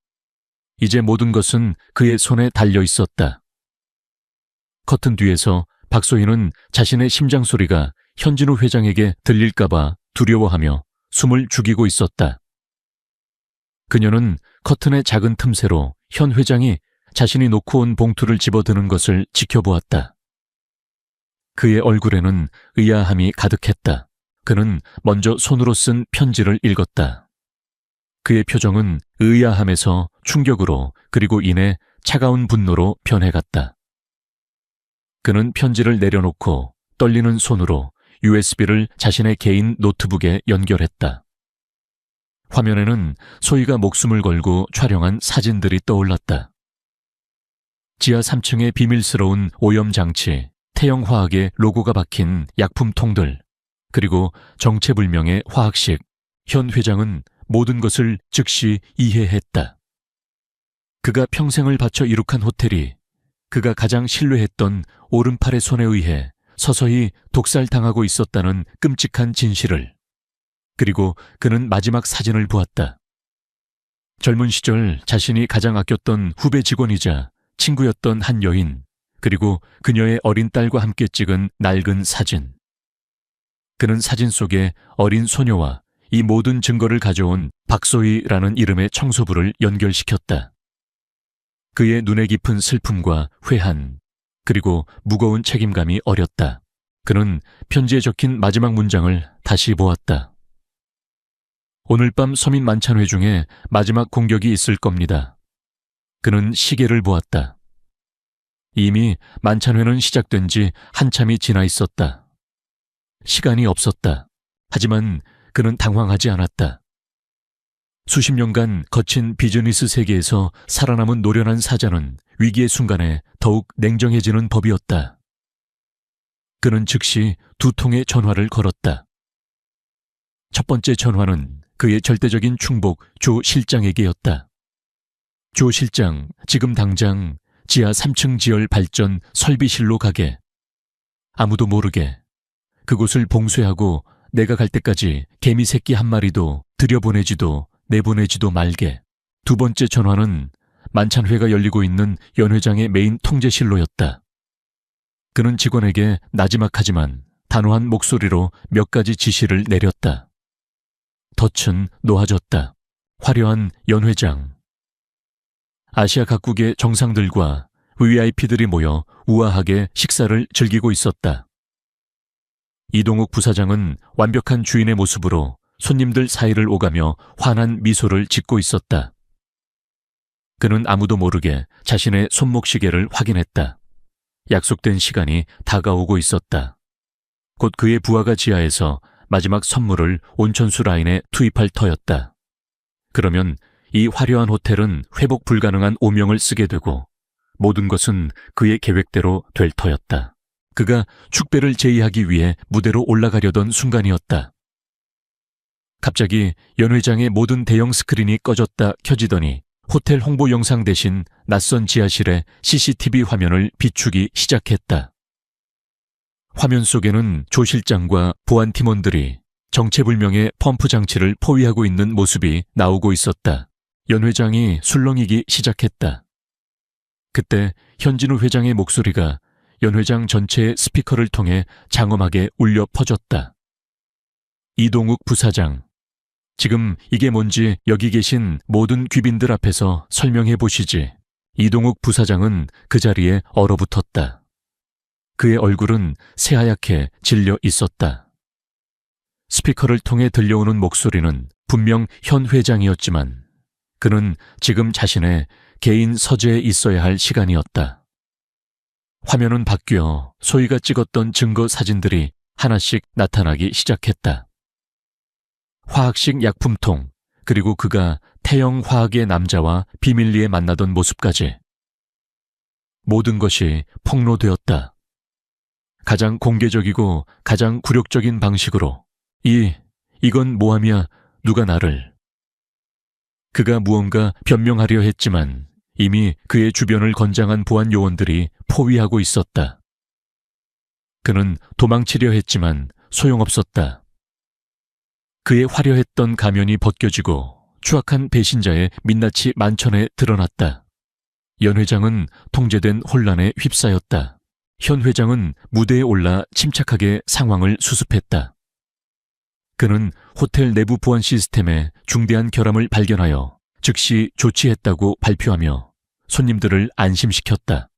[SPEAKER 1] 이제 모든 것은 그의 손에 달려 있었다. 커튼 뒤에서 박소희는 자신의 심장 소리가 현진우 회장에게 들릴까봐 두려워하며 숨을 죽이고 있었다. 그녀는 커튼의 작은 틈새로 현 회장이 자신이 놓고 온 봉투를 집어드는 것을 지켜보았다. 그의 얼굴에는 의아함이 가득했다. 그는 먼저 손으로 쓴 편지를 읽었다. 그의 표정은 의아함에서 충격으로 그리고 이내 차가운 분노로 변해갔다. 그는 편지를 내려놓고 떨리는 손으로 USB를 자신의 개인 노트북에 연결했다. 화면에는 소희가 목숨을 걸고 촬영한 사진들이 떠올랐다. 지하 3층의 비밀스러운 오염장치, 태영화학의 로고가 박힌 약품통들, 그리고 정체불명의 화학식. 현 회장은 모든 것을 즉시 이해했다. 그가 평생을 바쳐 이룩한 호텔이 그가 가장 신뢰했던 오른팔의 손에 의해 서서히 독살당하고 있었다는 끔찍한 진실을. 그리고 그는 마지막 사진을 보았다. 젊은 시절 자신이 가장 아꼈던 후배 직원이자 친구였던 한 여인, 그리고 그녀의 어린 딸과 함께 찍은 낡은 사진. 그는 사진 속에 어린 소녀와 이 모든 증거를 가져온 박소희라는 이름의 청소부를 연결시켰다. 그의 눈에 깊은 슬픔과 회한, 그리고 무거운 책임감이 어렸다. 그는 편지에 적힌 마지막 문장을 다시 보았다. 오늘 밤 서민 만찬회 중에 마지막 공격이 있을 겁니다. 그는 시계를 보았다. 이미 만찬회는 시작된 지 한참이 지나 있었다. 시간이 없었다. 하지만 그는 당황하지 않았다. 수십 년간 거친 비즈니스 세계에서 살아남은 노련한 사자는 위기의 순간에 더욱 냉정해지는 법이었다. 그는 즉시 2통의 전화를 걸었다. 첫 번째 전화는 그의 절대적인 충복 조 실장에게였다. 조 실장, 지금 당장 지하 3층 지열 발전 설비실로 가게. 아무도 모르게. 그곳을 봉쇄하고 내가 갈 때까지 개미 새끼 한 마리도 들여보내지도 내보내지도 말게. 두 번째 전화는 만찬회가 열리고 있는 연 회장의 메인 통제실로였다. 그는 직원에게 나지막하지만 단호한 목소리로 몇 가지 지시를 내렸다. 덫은 놓아졌다. 화려한 연 회장. 아시아 각국의 정상들과 VIP들이 모여 우아하게 식사를 즐기고 있었다. 이동욱 부사장은 완벽한 주인의 모습으로 손님들 사이를 오가며 환한 미소를 짓고 있었다. 그는 아무도 모르게 자신의 손목시계를 확인했다. 약속된 시간이 다가오고 있었다. 곧 그의 부하가 지하에서 마지막 선물을 온천수 라인에 투입할 터였다. 그러면 이 화려한 호텔은 회복 불가능한 오명을 쓰게 되고 모든 것은 그의 계획대로 될 터였다. 그가 축배를 제의하기 위해 무대로 올라가려던 순간이었다. 갑자기 연 회장의 모든 대형 스크린이 꺼졌다 켜지더니 호텔 홍보 영상 대신 낯선 지하실의 CCTV 화면을 비추기 시작했다. 화면 속에는 조 실장과 보안 팀원들이 정체불명의 펌프 장치를 포위하고 있는 모습이 나오고 있었다. 연 회장이 술렁이기 시작했다. 그때 현진우 회장의 목소리가 연 회장 전체의 스피커를 통해 장엄하게 울려 퍼졌다. 이동욱 부사장, 지금 이게 뭔지 여기 계신 모든 귀빈들 앞에서 설명해 보시지. 이동욱 부사장은 그 자리에 얼어붙었다. 그의 얼굴은 새하얗게 질려 있었다. 스피커를 통해 들려오는 목소리는 분명 현 회장이었지만 그는 지금 자신의 개인 서재에 있어야 할 시간이었다. 화면은 바뀌어 소희가 찍었던 증거 사진들이 하나씩 나타나기 시작했다. 화학식 약품통, 그리고 그가 태영화학의 남자와 비밀리에 만나던 모습까지. 모든 것이 폭로되었다. 가장 공개적이고 가장 굴욕적인 방식으로. 이건 모함이야. 누가 나를. 그가 무언가 변명하려 했지만 이미 그의 주변을 건장한 보안 요원들이 포위하고 있었다. 그는 도망치려 했지만 소용없었다. 그의 화려했던 가면이 벗겨지고 추악한 배신자의 민낯이 만천에 드러났다. 연 회장은 통제된 혼란에 휩싸였다. 현 회장은 무대에 올라 침착하게 상황을 수습했다. 그는 호텔 내부 보안 시스템에 중대한 결함을 발견하여 즉시 조치했다고 발표하며 손님들을 안심시켰다.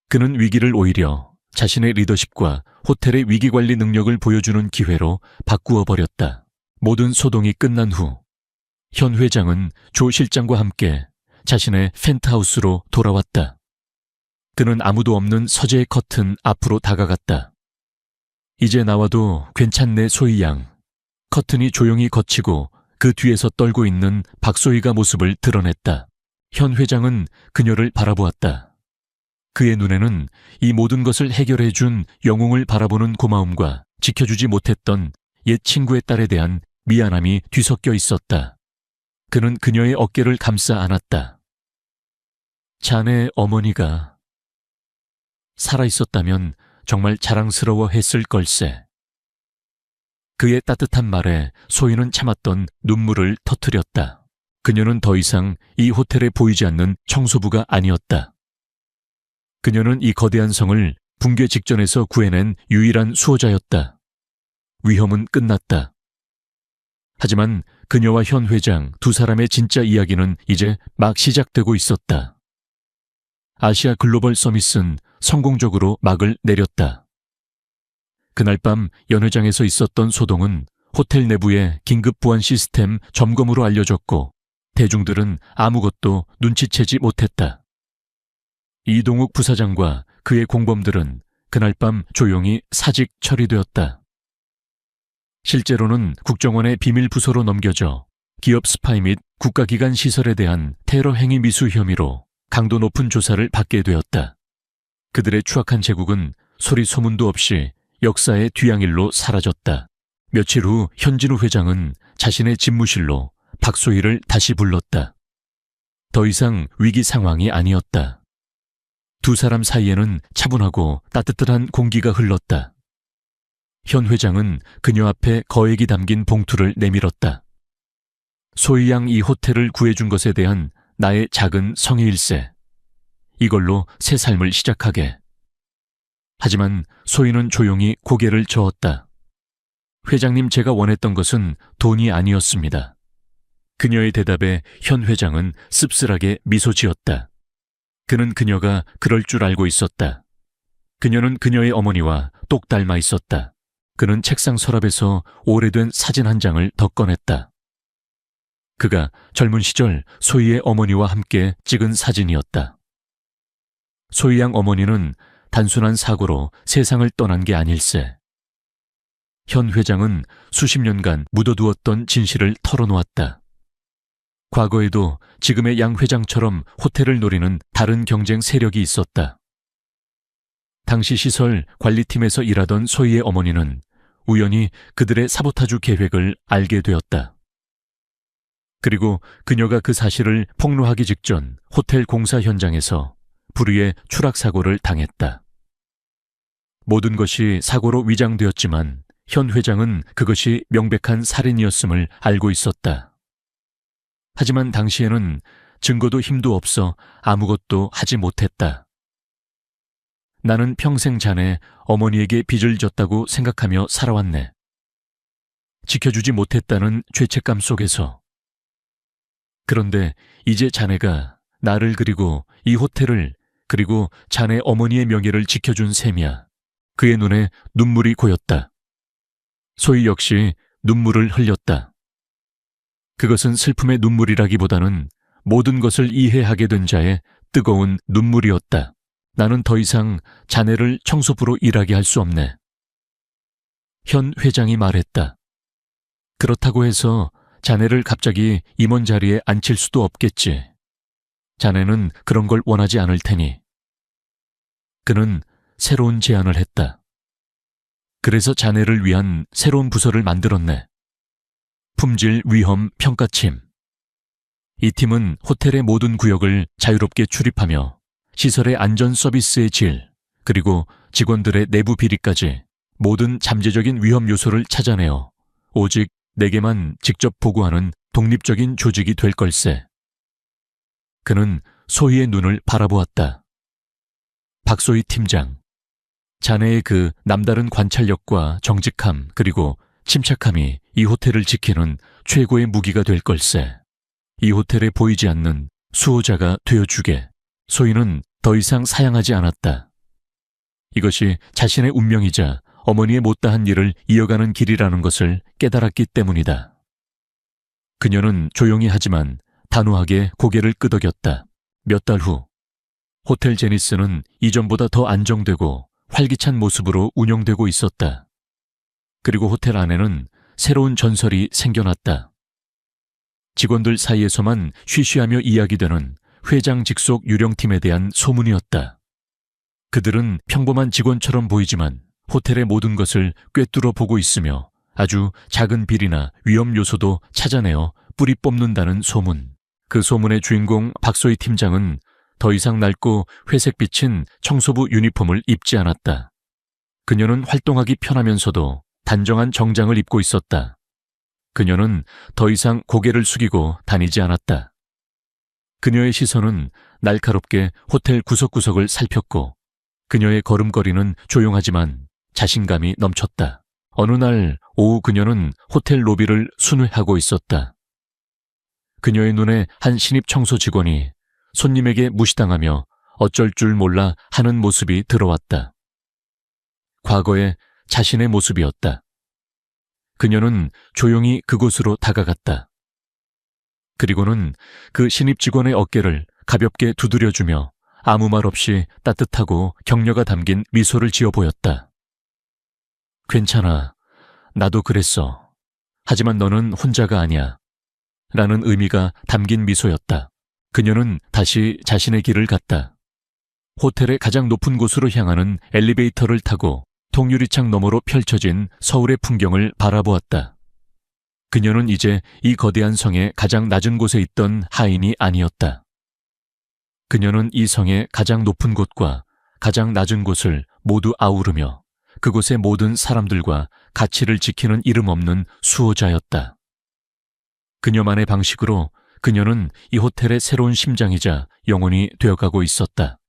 [SPEAKER 1] 그는 위기를 오히려 자신의 리더십과 호텔의 위기관리 능력을 보여주는 기회로 바꾸어 버렸다. 모든 소동이 끝난 후 현 회장은 조 실장과 함께 자신의 펜트하우스로 돌아왔다. 그는 아무도 없는 서재의 커튼 앞으로 다가갔다. 이제 나와도 괜찮네, 소희 양. 커튼이 조용히 걷히고 그 뒤에서 떨고 있는 박소희가 모습을 드러냈다. 현 회장은 그녀를 바라보았다. 그의 눈에는 이 모든 것을 해결해준 영웅을 바라보는 고마움과 지켜주지 못했던 옛 친구의 딸에 대한 미안함이 뒤섞여 있었다. 그는 그녀의 어깨를 감싸 안았다. 자네 어머니가 살아있었다면 정말 자랑스러워했을 걸세. 그의 따뜻한 말에 소희는 참았던 눈물을 터뜨렸다. 그녀는 더 이상 이 호텔에 보이지 않는 청소부가 아니었다. 그녀는 이 거대한 성을 붕괴 직전에서 구해낸 유일한 수호자였다. 위험은 끝났다. 하지만 그녀와 현 회장 두 사람의 진짜 이야기는 이제 막 시작되고 있었다. 아시아 글로벌 서밋은 성공적으로 막을 내렸다. 그날 밤 연회장에서 있었던 소동은 호텔 내부의 긴급 보안 시스템 점검으로 알려졌고 대중들은 아무것도 눈치채지 못했다. 이동욱 부사장과 그의 공범들은 그날 밤 조용히 사직 처리되었다. 실제로는 국정원의 비밀 부서로 넘겨져 기업 스파이 및 국가기관 시설에 대한 테러 행위 미수 혐의로 강도 높은 조사를 받게 되었다. 그들의 추악한 제국은 소리 소문도 없이 역사의 뒤양일로 사라졌다. 며칠 후 현진우 회장은 자신의 집무실로 박소희를 다시 불렀다. 더 이상 위기 상황이 아니었다. 두 사람 사이에는 차분하고 따뜻한 공기가 흘렀다. 현 회장은 그녀 앞에 거액이 담긴 봉투를 내밀었다. 소희 양 이 호텔을 구해준 것에 대한 나의 작은 성의일세. 이걸로 새 삶을 시작하게. 하지만 소희는 조용히 고개를 저었다. 회장님, 제가 원했던 것은 돈이 아니었습니다. 그녀의 대답에 현 회장은 씁쓸하게 미소 지었다. 그는 그녀가 그럴 줄 알고 있었다. 그녀는 그녀의 어머니와 똑 닮아 있었다. 그는 책상 서랍에서 오래된 사진 한 장을 더 꺼냈다. 그가 젊은 시절 소희의 어머니와 함께 찍은 사진이었다. 소희 양 어머니는 단순한 사고로 세상을 떠난 게 아닐세. 현 회장은 수십 년간 묻어두었던 진실을 털어놓았다. 과거에도 지금의 양 회장처럼 호텔을 노리는 다른 경쟁 세력이 있었다. 당시 시설 관리팀에서 일하던 소희의 어머니는 우연히 그들의 사보타주 계획을 알게 되었다. 그리고 그녀가 그 사실을 폭로하기 직전 호텔 공사 현장에서 불의의 추락 사고를 당했다. 모든 것이 사고로 위장되었지만 현 회장은 그것이 명백한 살인이었음을 알고 있었다. 하지만 당시에는 증거도 힘도 없어 아무것도 하지 못했다. 나는 평생 자네 어머니에게 빚을 졌다고 생각하며 살아왔네. 지켜주지 못했다는 죄책감 속에서. 그런데 이제 자네가 나를 그리고 이 호텔을 그리고 자네 어머니의 명예를 지켜준 셈이야. 그의 눈에 눈물이 고였다. 소희 역시 눈물을 흘렸다. 그것은 슬픔의 눈물이라기보다는 모든 것을 이해하게 된 자의 뜨거운 눈물이었다. 나는 더 이상 자네를 청소부로 일하게 할 수 없네. 현 회장이 말했다. 그렇다고 해서 자네를 갑자기 임원 자리에 앉힐 수도 없겠지. 자네는 그런 걸 원하지 않을 테니. 그는 새로운 제안을 했다. 그래서 자네를 위한 새로운 부서를 만들었네. 품질 위험 평가팀. 이 팀은 호텔의 모든 구역을 자유롭게 출입하며 시설의 안전 서비스의 질, 그리고 직원들의 내부 비리까지 모든 잠재적인 위험 요소를 찾아내어 오직 내게만 직접 보고하는 독립적인 조직이 될 걸세. 그는 소희의 눈을 바라보았다. 박소희 팀장, 자네의 그 남다른 관찰력과 정직함 그리고 침착함이 이 호텔을 지키는 최고의 무기가 될 걸세. 이 호텔에 보이지 않는 수호자가 되어주게. 소희는 더 이상 사양하지 않았다. 이것이 자신의 운명이자 어머니의 못다한 일을 이어가는 길이라는 것을 깨달았기 때문이다. 그녀는 조용히 하지만 단호하게 고개를 끄덕였다. 몇 달 후, 호텔 제니스는 이전보다 더 안정되고 활기찬 모습으로 운영되고 있었다. 그리고 호텔 안에는 새로운 전설이 생겨났다. 직원들 사이에서만 쉬쉬하며 이야기되는 회장 직속 유령팀에 대한 소문이었다. 그들은 평범한 직원처럼 보이지만 호텔의 모든 것을 꿰뚫어 보고 있으며 아주 작은 비리나 위험 요소도 찾아내어 뿌리 뽑는다는 소문. 그 소문의 주인공 박소희 팀장은 더 이상 낡고 회색 비친 청소부 유니폼을 입지 않았다. 그녀는 활동하기 편하면서도 단정한 정장을 입고 있었다. 그녀는 더 이상 고개를 숙이고 다니지 않았다. 그녀의 시선은 날카롭게 호텔 구석구석을 살폈고 그녀의 걸음걸이는 조용하지만 자신감이 넘쳤다. 어느 날 오후 그녀는 호텔 로비를 순회하고 있었다. 그녀의 눈에 한 신입 청소 직원이 손님에게 무시당하며 어쩔 줄 몰라 하는 모습이 들어왔다. 과거의 자신의 모습이었다. 그녀는 조용히 그곳으로 다가갔다. 그리고는 그 신입 직원의 어깨를 가볍게 두드려주며 아무 말 없이 따뜻하고 격려가 담긴 미소를 지어 보였다. 괜찮아. 나도 그랬어. 하지만 너는 혼자가 아니야. 라는 의미가 담긴 미소였다. 그녀는 다시 자신의 길을 갔다. 호텔의 가장 높은 곳으로 향하는 엘리베이터를 타고 통유리창 너머로 펼쳐진 서울의 풍경을 바라보았다. 그녀는 이제 이 거대한 성의 가장 낮은 곳에 있던 하인이 아니었다. 그녀는 이 성의 가장 높은 곳과 가장 낮은 곳을 모두 아우르며 그곳의 모든 사람들과 가치를 지키는 이름 없는 수호자였다. 그녀만의 방식으로 그녀는 이 호텔의 새로운 심장이자 영혼이 되어가고 있었다.